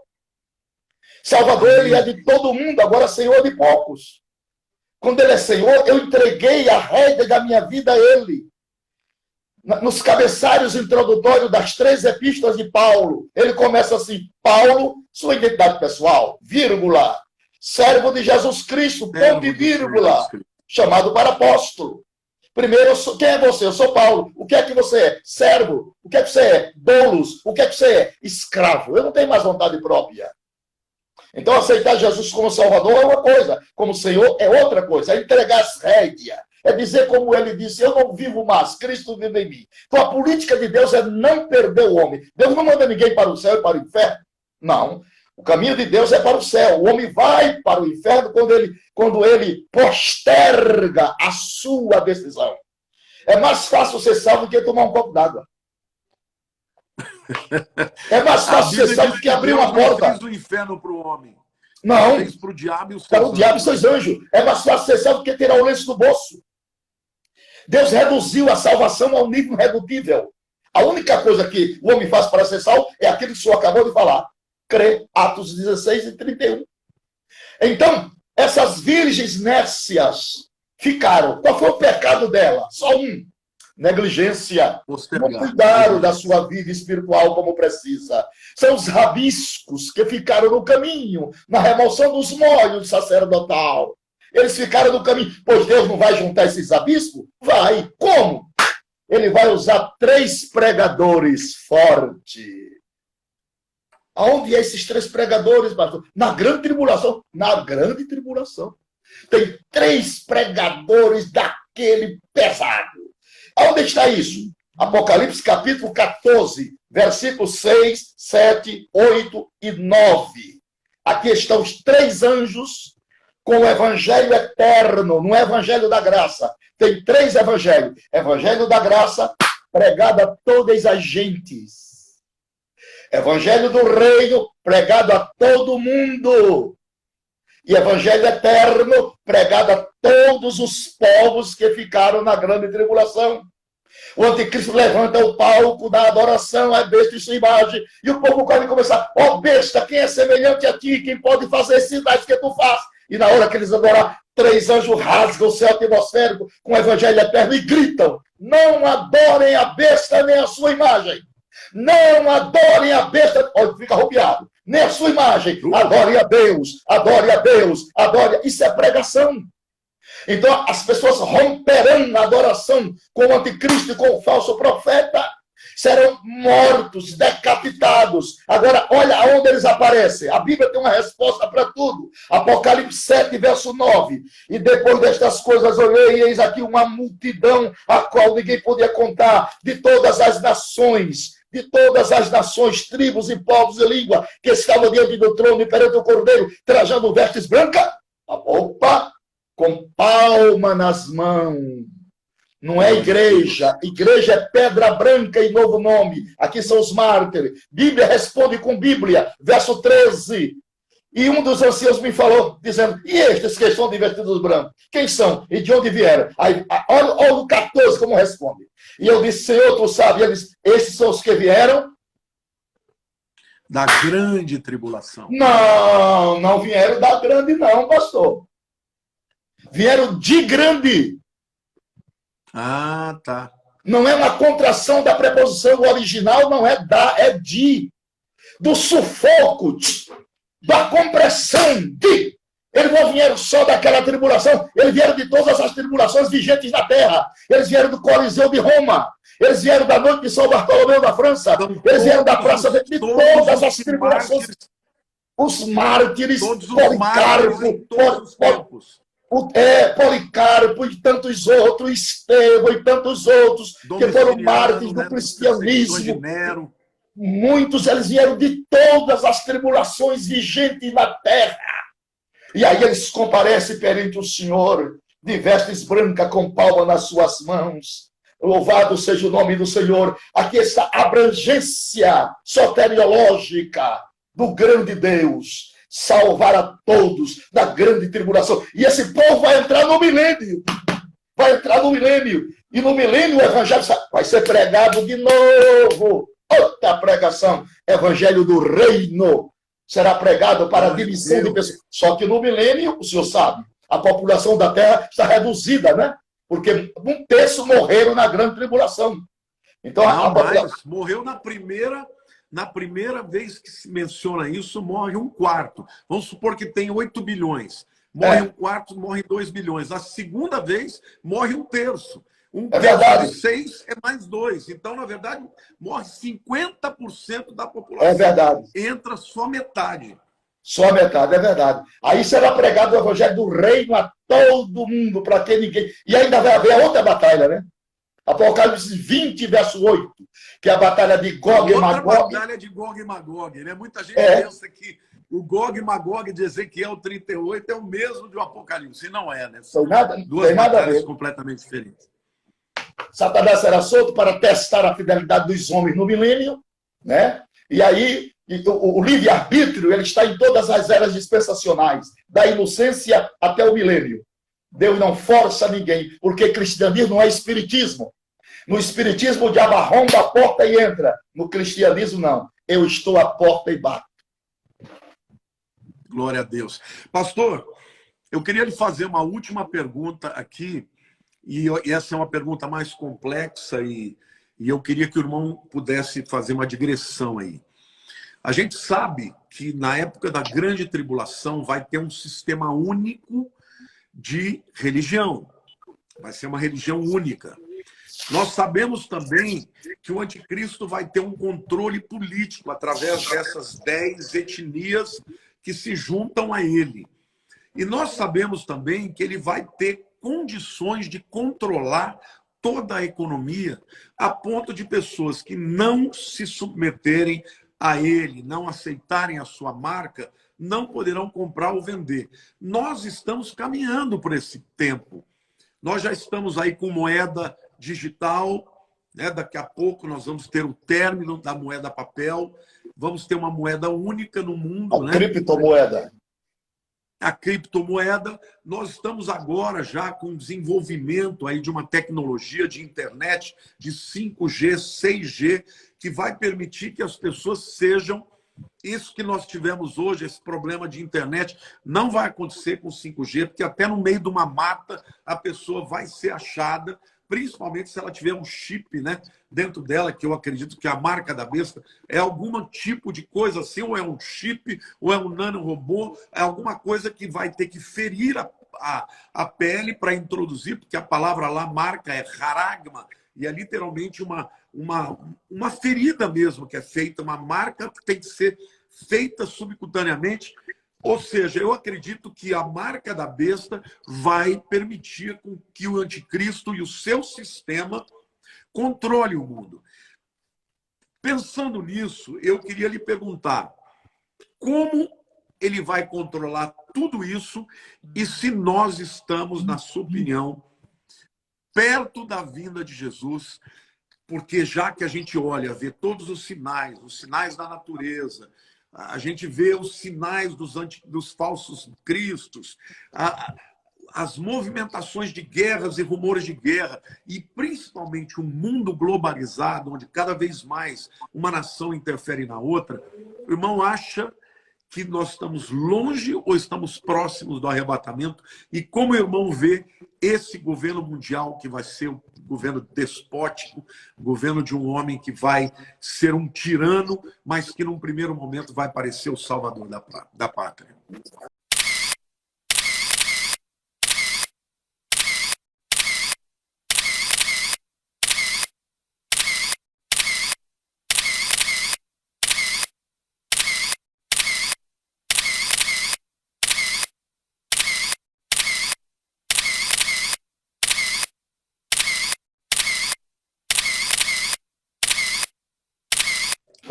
Salvador, ele é de todo mundo, agora Senhor é de poucos. Quando ele é Senhor, eu entreguei a rédea da minha vida a ele. Nos cabeçalhos introdutórios das 3 epístolas de Paulo, ele começa assim, Paulo, sua identidade pessoal, vírgula, servo de Jesus Cristo, ponto e vírgula, chamado para apóstolo. Primeiro, quem é você? Eu sou Paulo. O que é que você é? Servo. O que é que você é? Doulos. O que é que você é? Escravo. Eu não tenho mais vontade própria. Então, aceitar Jesus como Salvador é uma coisa, como Senhor é outra coisa. É entregar as rédeas. É dizer como ele disse, eu não vivo mais, Cristo vive em mim. Então, a política de Deus é não perder o homem. Deus não manda ninguém para o céu e para o inferno. Não. O caminho de Deus é para o céu. O homem vai para o inferno quando ele posterga a sua decisão. É mais fácil ser salvo do que tomar um copo d'água. É mais fácil ser salvo do que abrir uma porta. Não fez o inferno para o homem. Não. Fez para o diabo e os seus para o diabo e seus anjos. É mais fácil ser salvo do que tirar o lenço do bolso. Deus reduziu a salvação a um nível irredutível. A única coisa que o homem faz para ser salvo é aquilo que o senhor acabou de falar. Crer. Atos 16 e 31. Então, essas virgens nércias ficaram. Qual foi o pecado dela? Só um. Negligência. Não cuidaram da sua vida espiritual como precisa. São os rabiscos que ficaram no caminho, na remoção dos molhos sacerdotal. Eles ficaram no caminho. Pois Deus não vai juntar esses rabiscos? Vai. Como? Ele vai usar 3 pregadores fortes. Aonde é esses 3 pregadores, pastor? Na grande tribulação. Na grande tribulação. Tem 3 pregadores daquele pesado. Aonde está isso? Apocalipse capítulo 14, versículos 6, 7, 8 e 9. Aqui estão os 3 anjos com o evangelho eterno, no evangelho da graça. Tem 3 evangelhos. Evangelho da graça, pregado a todas as gentes. Evangelho do reino, pregado a todo mundo. E evangelho eterno, pregado a todos os povos que ficaram na grande tribulação. O anticristo levanta o palco da adoração à besta e sua imagem. E o povo pode começar, ó besta, quem é semelhante a ti? Quem pode fazer esses sinais que tu faz? E na hora que eles adorar, 3 anjos rasgam o céu atmosférico com o evangelho eterno e gritam, não adorem a besta nem a sua imagem. Não adorem a besta. Olha, fica arrepiado. Nem a sua imagem. Adore a Deus. Adore a Deus. Adore. Isso é pregação. Então, as pessoas romperão a adoração com o anticristo e com o falso profeta. Serão mortos, decapitados. Agora, olha aonde eles aparecem. A Bíblia tem uma resposta para tudo. Apocalipse 7, verso 9. E depois destas coisas olhei, e eis aqui uma multidão, a qual ninguém podia contar, de todas as nações, tribos e povos e língua, que estavam diante do trono e perante o Cordeiro, trajando vestes brancas. Opa! Com palma nas mãos. Não é igreja. Igreja é pedra branca e novo nome. Aqui são os mártires. Bíblia responde com Bíblia. Verso 13. E um dos anciãos me falou, dizendo, e estes que estão de vestidos brancos? Quem são? E de onde vieram? Aí, olha o 14 como responde. E eu disse, Senhor, tu sabe. E ele disse, esses são os que vieram? Da grande tribulação. Não, não vieram da grande não, pastor. Vieram de grande. Ah, tá. Não é uma contração da preposição original, não é da, é de. Do sufoco, da compressão de. Eles não vieram só daquela tribulação, eles vieram de todas as tribulações vigentes na terra. Eles vieram do Coliseu de Roma. Eles vieram da noite de São Bartolomeu da França. Eles vieram da praça de todas as tribulações. Os mártires, todos os mártires em todos os tempos. Policarpo e tantos outros, Estevão e tantos outros, que foram mártires do cristianismo. Muitos, eles vieram de todas as tribulações vigentes na terra. E aí eles comparecem perante o Senhor, de vestes brancas, com palma nas suas mãos. Louvado seja o nome do Senhor. Aqui está a abrangência soteriológica do grande Deus. Salvar a todos da grande tribulação. E esse povo vai entrar no milênio. Vai entrar no milênio. E no milênio o evangelho vai ser pregado de novo. Outra pregação. Evangelho do reino. Será pregado para a divisão de pessoas. Só que no milênio, o senhor sabe, a população da terra está reduzida, né? Porque 1/3 morreram na grande tribulação. Então, morreu na primeira vez que se menciona isso, morre 1/4. Vamos supor que tem 8 bilhões. Morre 1/4, morre 2 bilhões. A segunda vez, morre 1/3. 1/3 de 6 é mais 2. Então, na verdade, morre 50% da população. É verdade. Entra só metade. Só metade, é verdade. Aí será pregado o evangelho do reino a todo mundo, para que ninguém... E ainda vai haver a outra batalha, né? Apocalipse 20, verso 8, que é a batalha de Gog e Magog. Outra batalha de Gog e Magog, né? Muita gente pensa que o Gog e Magog de Ezequiel 38 é o mesmo do Apocalipse. E não é, né? São duas batalhas completamente diferentes. Satanás será solto para testar a fidelidade dos homens no milênio, né? E aí, o livre-arbítrio, ele está em todas as eras dispensacionais, da inocência até o milênio. Deus não força ninguém, porque cristianismo não é espiritismo. No espiritismo, o diabo arromba a porta e entra. No cristianismo, não. Eu estou à porta e bato. Glória a Deus. Pastor, eu queria lhe fazer uma última pergunta aqui, e essa é uma pergunta mais complexa, e eu queria que o irmão pudesse fazer uma digressão aí. A gente sabe que na época da grande tribulação vai ter um sistema único de religião. Vai ser uma religião única. Nós sabemos também que o anticristo vai ter um controle político através dessas 10 etnias que se juntam a ele. E nós sabemos também que ele vai ter condições de controlar toda a economia a ponto de pessoas que não se submeterem a ele, não aceitarem a sua marca, não poderão comprar ou vender. Nós estamos caminhando por esse tempo. Nós já estamos aí com moeda digital, né? Daqui a pouco nós vamos ter o término da moeda papel, vamos ter uma moeda única no mundo. A criptomoeda. A criptomoeda. Nós estamos agora já com desenvolvimento aí de uma tecnologia de internet de 5G, 6G, que vai permitir que as pessoas sejam... Isso que nós tivemos hoje, esse problema de internet, não vai acontecer com 5G, porque até no meio de uma mata a pessoa vai ser achada, principalmente se ela tiver um chip, né, dentro dela, que eu acredito que a marca da besta é algum tipo de coisa assim, ou é um chip, ou é um nanorobô, é alguma coisa que vai ter que ferir a pele para introduzir, porque a palavra lá, marca, é haragma, e é literalmente uma ferida mesmo que é feita, uma marca que tem que ser feita subcutaneamente. Ou seja, eu acredito que a marca da besta vai permitir com que o anticristo e o seu sistema controle o mundo. Pensando nisso, eu queria lhe perguntar como ele vai controlar tudo isso e se nós estamos, na sua opinião, perto da vinda de Jesus, porque já que a gente olha, vê todos os sinais da natureza, a gente vê os sinais dos falsos cristos, as movimentações de guerras e rumores de guerra, e principalmente um mundo globalizado, onde cada vez mais uma nação interfere na outra, o irmão acha que nós estamos longe ou estamos próximos do arrebatamento? E como o irmão vê esse governo mundial, que vai ser um governo despótico, governo de um homem que vai ser um tirano, mas que num primeiro momento vai parecer o salvador da pátria?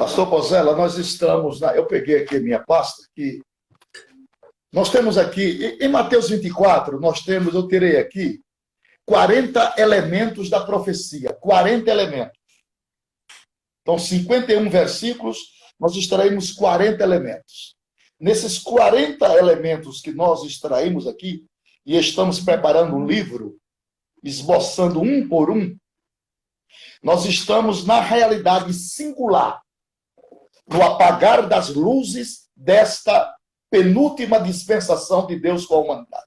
Pastor Pozella, nós estamos eu peguei aqui minha pasta, que nós temos aqui, em Mateus 24, eu tirei aqui 40 elementos da profecia, 40 elementos. Então, 51 versículos, nós extraímos 40 elementos. Nesses 40 elementos que nós extraímos aqui, e estamos preparando um livro, esboçando um por um, nós estamos na realidade singular, no apagar das luzes desta penúltima dispensação de Deus com a humanidade.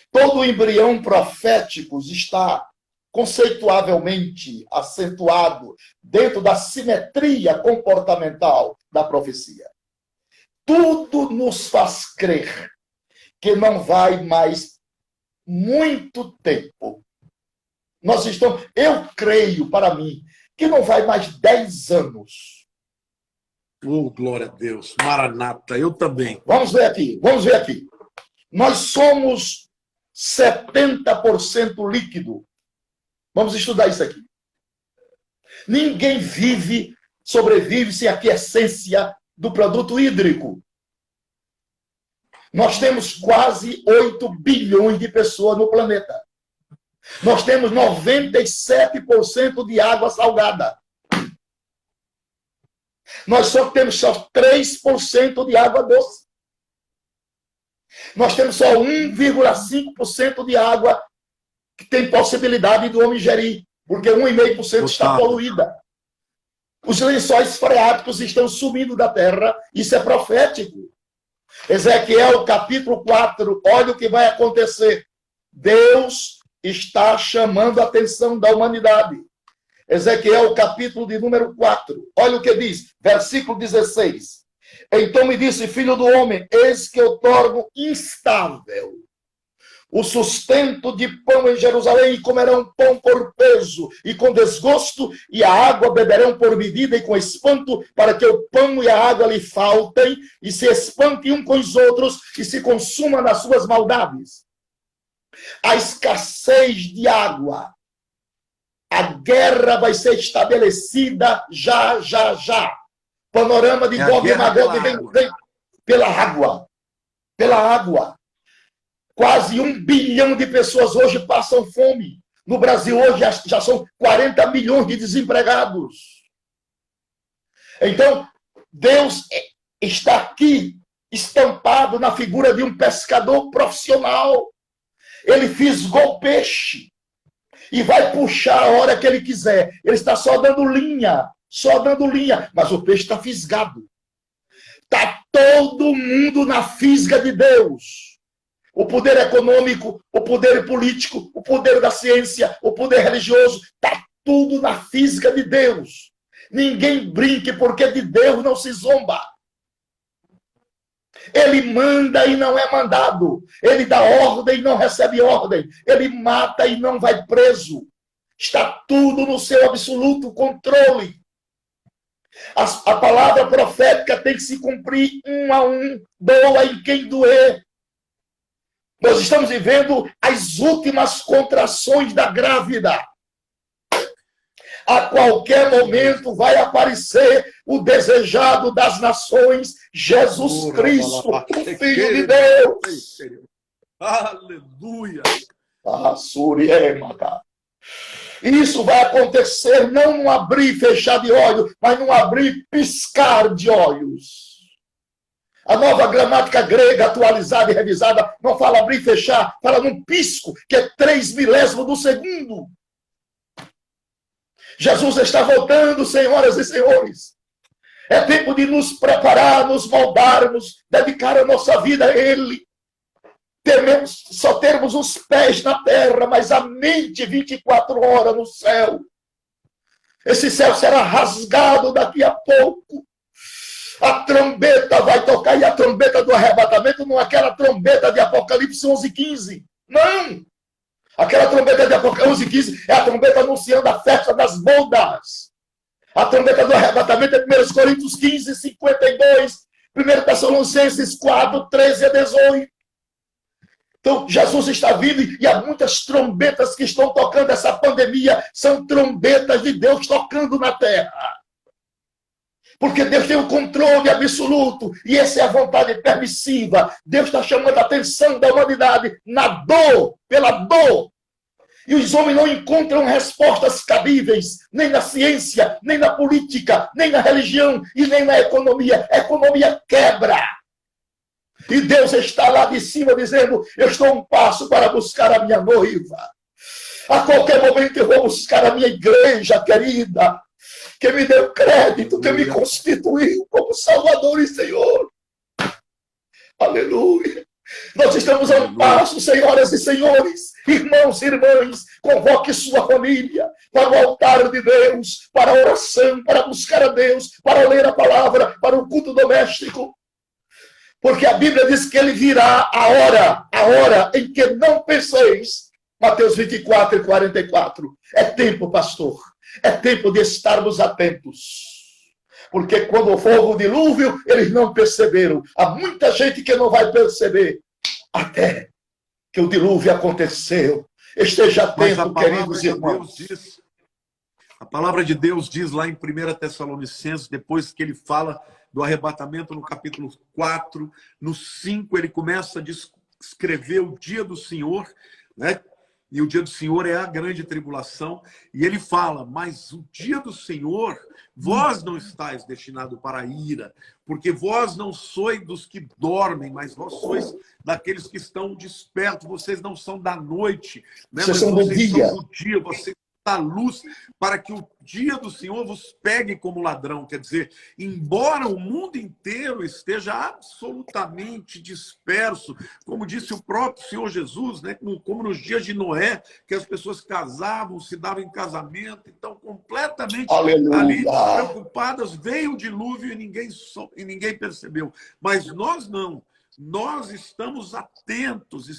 Todo o embrião profético está conceituavelmente acentuado dentro da simetria comportamental da profecia. Tudo nos faz crer que não vai mais muito tempo. Eu creio, para mim, que não vai mais 10 anos. Oh, glória a Deus. Maranata, eu também. Vamos ver aqui. Nós somos 70% líquido. Vamos estudar isso aqui. Ninguém sobrevive sem a quiescência do produto hídrico. Nós temos quase 8 bilhões de pessoas no planeta. Nós temos 97% de água salgada. Nós temos só 3% de água doce. Nós temos só 1,5% de água que tem possibilidade do homem ingerir, porque 1,5% está poluída. Os lençóis freáticos estão sumindo da terra, isso é profético. Ezequiel capítulo 4, olha o que vai acontecer. Deus está chamando a atenção da humanidade. Ezequiel capítulo de número 4, olha o que diz, versículo 16. Então me disse, filho do homem, eis que eu torno instável o sustento de pão em Jerusalém, e comerão pão por peso e com desgosto, e a água beberão por medida e com espanto, para que o pão e a água lhe faltem, e se espantem um com os outros, e se consuma nas suas maldades. A escassez de água, a guerra vai ser estabelecida já. Panorama de Gog e Magog vem pela água. Quase 1 bilhão de pessoas hoje passam fome. No Brasil hoje já são 40 milhões de desempregados. Então, Deus está aqui estampado na figura de um pescador profissional. Ele fisgou peixe e vai puxar a hora que ele quiser. Ele está só dando linha, mas o peixe está fisgado. Está todo mundo na fisga de Deus. O poder econômico, o poder político, o poder da ciência, o poder religioso, está tudo na fisga de Deus. Ninguém brinque, porque de Deus não se zomba. Ele manda e não é mandado. Ele dá ordem e não recebe ordem. Ele mata e não vai preso. Está tudo no seu absoluto controle. A palavra profética tem que se cumprir um a um. Doa em quem doer. Nós estamos vivendo as últimas contrações da grávida. A qualquer momento vai aparecer o desejado das nações, Jesus Cristo, o Filho de Deus. Aleluia. Isso vai acontecer não num abrir e fechar de olhos, mas num abrir e piscar de olhos. A nova gramática grega atualizada e revisada não fala abrir e fechar, fala num pisco, que é 3 milésimos do segundo. Jesus está voltando, senhoras e senhores. É tempo de nos preparar, nos moldarmos, dedicar a nossa vida a Ele. Só termos os pés na terra, mas a mente 24 horas no céu. Esse céu será rasgado daqui a pouco. A trombeta vai tocar, e a trombeta do arrebatamento não é aquela trombeta de Apocalipse 11:15. Não! Aquela trombeta de Apocalipse 11:15 é a trombeta anunciando a festa das bodas. A trombeta do arrebatamento é 1 Coríntios 15:52, 1 Tessalonicenses 4:13-18. Então, Jesus está vindo e há muitas trombetas que estão tocando. Essa pandemia são trombetas de Deus tocando na terra. Porque Deus tem o controle absoluto e essa é a vontade permissiva. Deus está chamando a atenção da humanidade na dor, pela dor. E os homens não encontram respostas cabíveis, nem na ciência, nem na política, nem na religião e nem na economia. A economia quebra. E Deus está lá de cima dizendo, eu estou a um passo para buscar a minha noiva. A qualquer momento eu vou buscar a minha igreja querida, que me deu crédito, que me constituiu como Salvador e Senhor. Aleluia. Nós estamos a um passo, senhoras e senhores, irmãos e irmãs, convoque sua família para o altar de Deus, para a oração, para buscar a Deus, para ler a palavra, para o culto doméstico. Porque a Bíblia diz que ele virá a hora em que não penseis. Mateus 24 e 44. É tempo, pastor. É tempo de estarmos atentos. Porque quando for o dilúvio, eles não perceberam. Há muita gente que não vai perceber até que o dilúvio aconteceu. Esteja atento, queridos irmãos. A palavra de Deus diz lá em 1 Tessalonicenses, depois que ele fala do arrebatamento no capítulo 4, no 5 ele começa a descrever o dia do Senhor, né? E o dia do Senhor é a grande tribulação. E ele fala, mas o dia do Senhor, vós não estáis destinados para a ira, porque vós não sois dos que dormem, mas vós sois daqueles que estão despertos. Vocês não são da noite, né? Vocês são do dia. São do dia, vocês da luz, para que o dia do Senhor vos pegue como ladrão. Quer dizer, embora o mundo inteiro esteja absolutamente disperso, como disse o próprio Senhor Jesus, né? Como nos dias de Noé, que as pessoas casavam, se davam em casamento, então completamente ali preocupadas, veio o dilúvio e ninguém percebeu. Mas nós não. Nós estamos atentos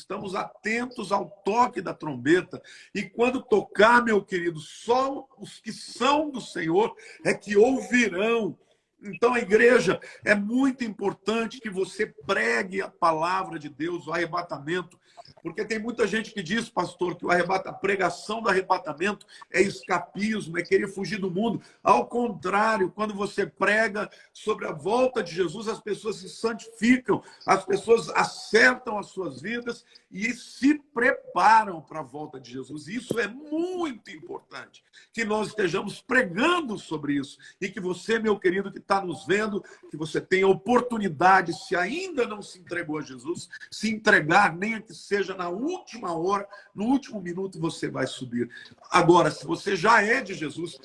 ao toque da trombeta. E quando tocar, meu querido, só os que são do Senhor é que ouvirão. Então, a igreja, é muito importante que você pregue a palavra de Deus, o arrebatamento, porque tem muita gente que diz, pastor, que a pregação do arrebatamento é escapismo, é querer fugir do mundo. Ao contrário, quando você prega sobre a volta de Jesus, as pessoas se santificam, as pessoas acertam as suas vidas e se preparam para a volta de Jesus. Isso é muito importante, que nós estejamos pregando sobre isso e que você, meu querido, que está nos vendo, que você tenha oportunidade, se ainda não se entregou a Jesus, se entregar, nem que seja na última hora, no último minuto você vai subir. Agora, se você já é de Jesus,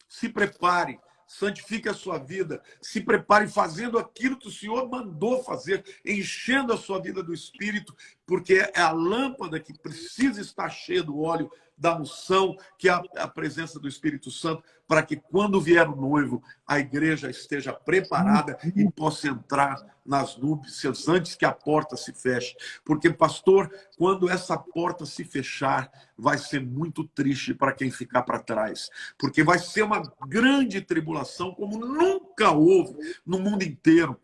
se prepare, santifique a sua vida, se prepare fazendo aquilo que o Senhor mandou fazer, enchendo a sua vida do Espírito, porque é a lâmpada que precisa estar cheia do óleo da unção, que é a presença do Espírito Santo, para que quando vier o noivo, a igreja esteja preparada e possa entrar nas núpcias antes que a porta se feche. Porque, pastor, quando essa porta se fechar, vai ser muito triste para quem ficar para trás. Porque vai ser uma grande tribulação como nunca houve no mundo inteiro.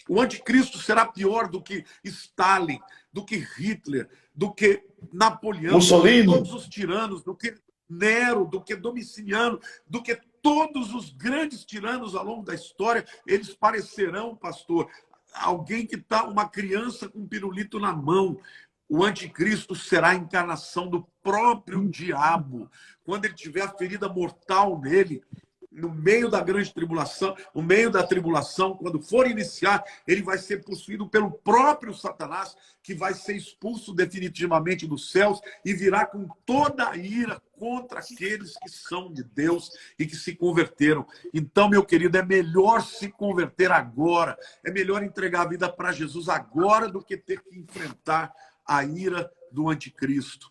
O anticristo será pior do que Stalin, do que Hitler, do que Napoleão, Mussolini, do que todos os tiranos, do que Nero, do que Domiciano, do que todos os grandes tiranos ao longo da história. Eles parecerão, pastor, alguém que está, uma criança com um pirulito na mão. O anticristo será a encarnação do próprio diabo. Quando ele tiver a ferida mortal nele, no meio da grande tribulação, no meio da tribulação, quando for iniciar, ele vai ser possuído pelo próprio Satanás, que vai ser expulso definitivamente dos céus e virá com toda a ira contra aqueles que são de Deus e que se converteram. Então, meu querido, é melhor se converter agora, é melhor entregar a vida para Jesus agora do que ter que enfrentar a ira do anticristo.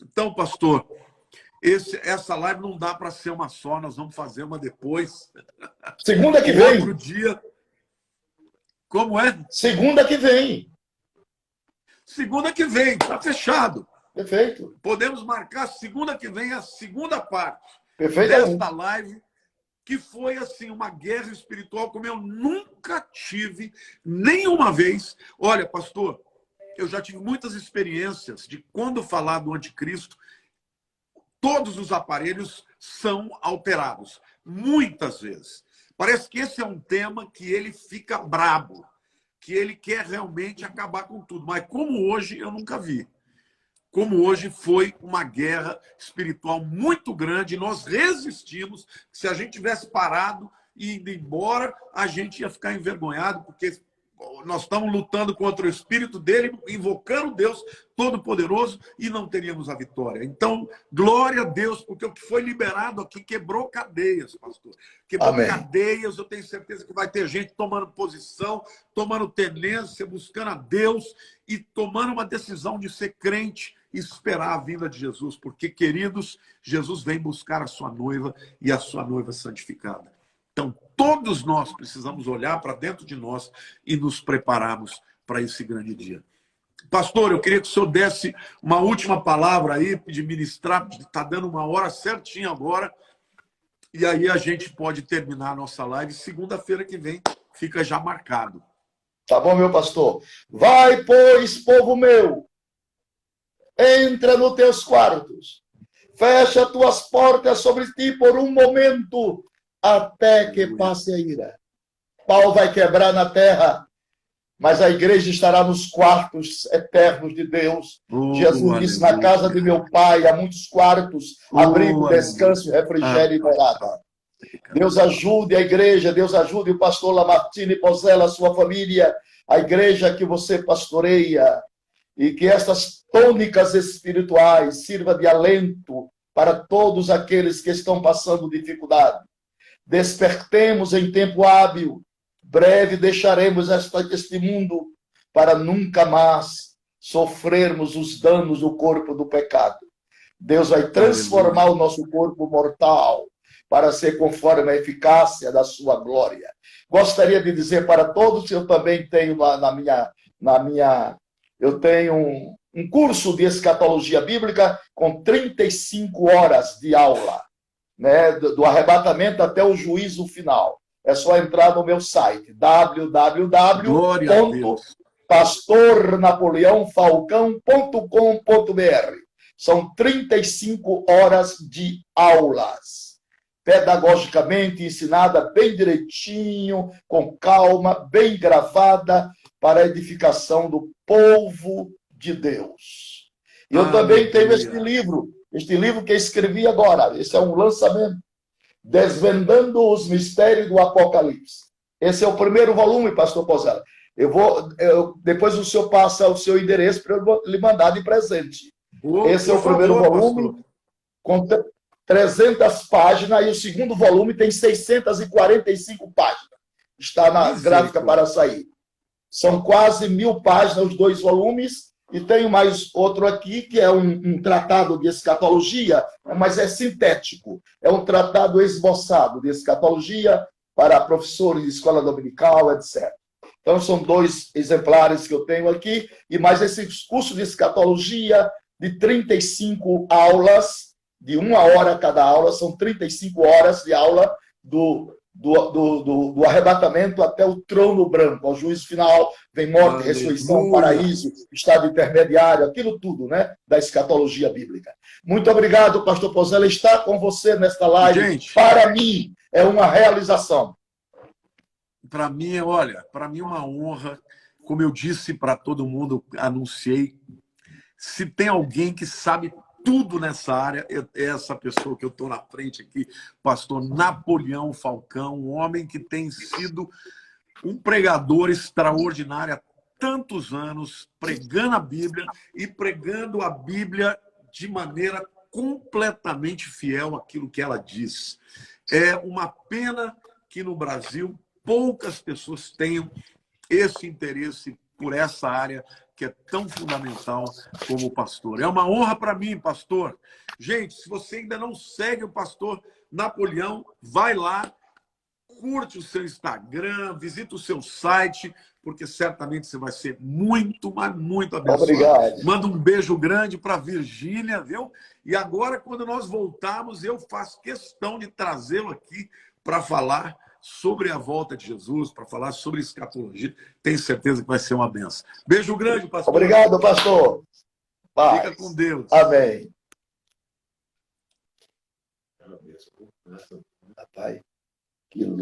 Então, pastor, essa live não dá para ser uma só, nós vamos fazer uma depois. Segunda que vem. Outro dia. Como é? Segunda que vem. Segunda que vem, está fechado. Perfeito. Podemos marcar segunda que vem a segunda parte desta live, que foi assim uma guerra espiritual como eu nunca tive nenhuma vez. Olha, pastor, eu já tive muitas experiências de quando falar do anticristo, todos os aparelhos são alterados, muitas vezes. Parece que esse é um tema que ele fica brabo, que ele quer realmente acabar com tudo. Mas como hoje, eu nunca vi. Como hoje foi uma guerra espiritual muito grande, nós resistimos. Se a gente tivesse parado e ido embora, a gente ia ficar envergonhado, porque nós estamos lutando contra o espírito dele, invocando Deus Todo-Poderoso, e não teríamos a vitória. Então, glória a Deus, porque o que foi liberado aqui quebrou cadeias, pastor. Quebrou Amém. cadeias, eu tenho certeza que vai ter gente tomando posição, tomando tenência, buscando a Deus e tomando uma decisão de ser crente e esperar a vinda de Jesus, porque, queridos, Jesus vem buscar a sua noiva e a sua noiva santificada. Então, todos nós precisamos olhar para dentro de nós e nos prepararmos para esse grande dia. Pastor, eu queria que o senhor desse uma última palavra aí, de ministrar, está dando uma hora certinha agora, e aí a gente pode terminar a nossa live. Segunda-feira que vem fica já marcado. Tá bom, meu pastor? Vai, pois, povo meu, entra nos teus quartos, fecha tuas portas sobre ti por um momento, até que passe a ira. Pau vai quebrar na terra, mas a igreja estará nos quartos eternos de Deus. Jesus disse, na casa de meu pai há muitos quartos, abrigo, descanso, refrigério e morada. Deus ajude a igreja, Deus ajude o pastor Lamartine Pozella, a sua família, a igreja que você pastoreia, e que estas tônicas espirituais sirvam de alento para todos aqueles que estão passando dificuldade. Despertemos em tempo hábil, breve deixaremos este mundo para nunca mais sofrermos os danos do corpo do pecado. Deus vai transformar o nosso corpo mortal para ser conforme a eficácia da sua glória. Gostaria de dizer para todos que eu também tenho eu tenho um curso de escatologia bíblica com 35 horas de aula, né, do arrebatamento até o juízo final. É só entrar no meu site, www.pastornapoleãofalcão.com.br. São 35 horas de aulas, pedagogicamente ensinada bem direitinho, com calma, bem gravada, para a edificação do povo de Deus. Eu também tenho este livro que escrevi agora, esse é um lançamento, Desvendando os Mistérios do Apocalipse. Esse é o primeiro volume, pastor Pozella. Depois o senhor passa o seu endereço para eu lhe mandar de presente. Esse é o primeiro volume, com 300 páginas, e o segundo volume tem 645 páginas. Está na gráfica para sair. São quase 1000 páginas, os 2 volumes, e tenho mais outro aqui, que é um tratado de escatologia, mas é sintético. É um tratado esboçado de escatologia para professores de escola dominical, etc. Então, são 2 exemplares que eu tenho aqui, e mais esse curso de escatologia de 35 aulas, de 1 hora cada aula, são 35 horas de aula do arrebatamento até o trono branco, ao juízo final, vem morte, ressurreição, paraíso, estado intermediário, aquilo tudo, né, da escatologia bíblica. Muito obrigado, pastor Pozella, estar com você nesta live. Gente, para mim, é uma realização. Para mim, olha, para mim é uma honra, como eu disse para todo mundo, anunciei, se tem alguém que sabe tudo nessa área, é essa pessoa que eu estou na frente aqui, pastor Napoleão Falcão, um homem que tem sido um pregador extraordinário há tantos anos, pregando a Bíblia e pregando a Bíblia de maneira completamente fiel àquilo que ela diz. É uma pena que no Brasil poucas pessoas tenham esse interesse por essa área que é tão fundamental como o pastor. É uma honra para mim, pastor. Gente, se você ainda não segue o pastor Napoleão, vai lá, curte o seu Instagram, visita o seu site, porque certamente você vai ser muito, mas muito abençoado. Obrigado. Manda um beijo grande para a Virgínia, viu? E agora, quando nós voltarmos, eu faço questão de trazê-lo aqui para falar sobre a volta de Jesus, para falar sobre escatologia. Tenho certeza que vai ser uma benção. Beijo grande, pastor. Obrigado, pastor. Paz. Fica com Deus. Amém. Rapaz, que luta.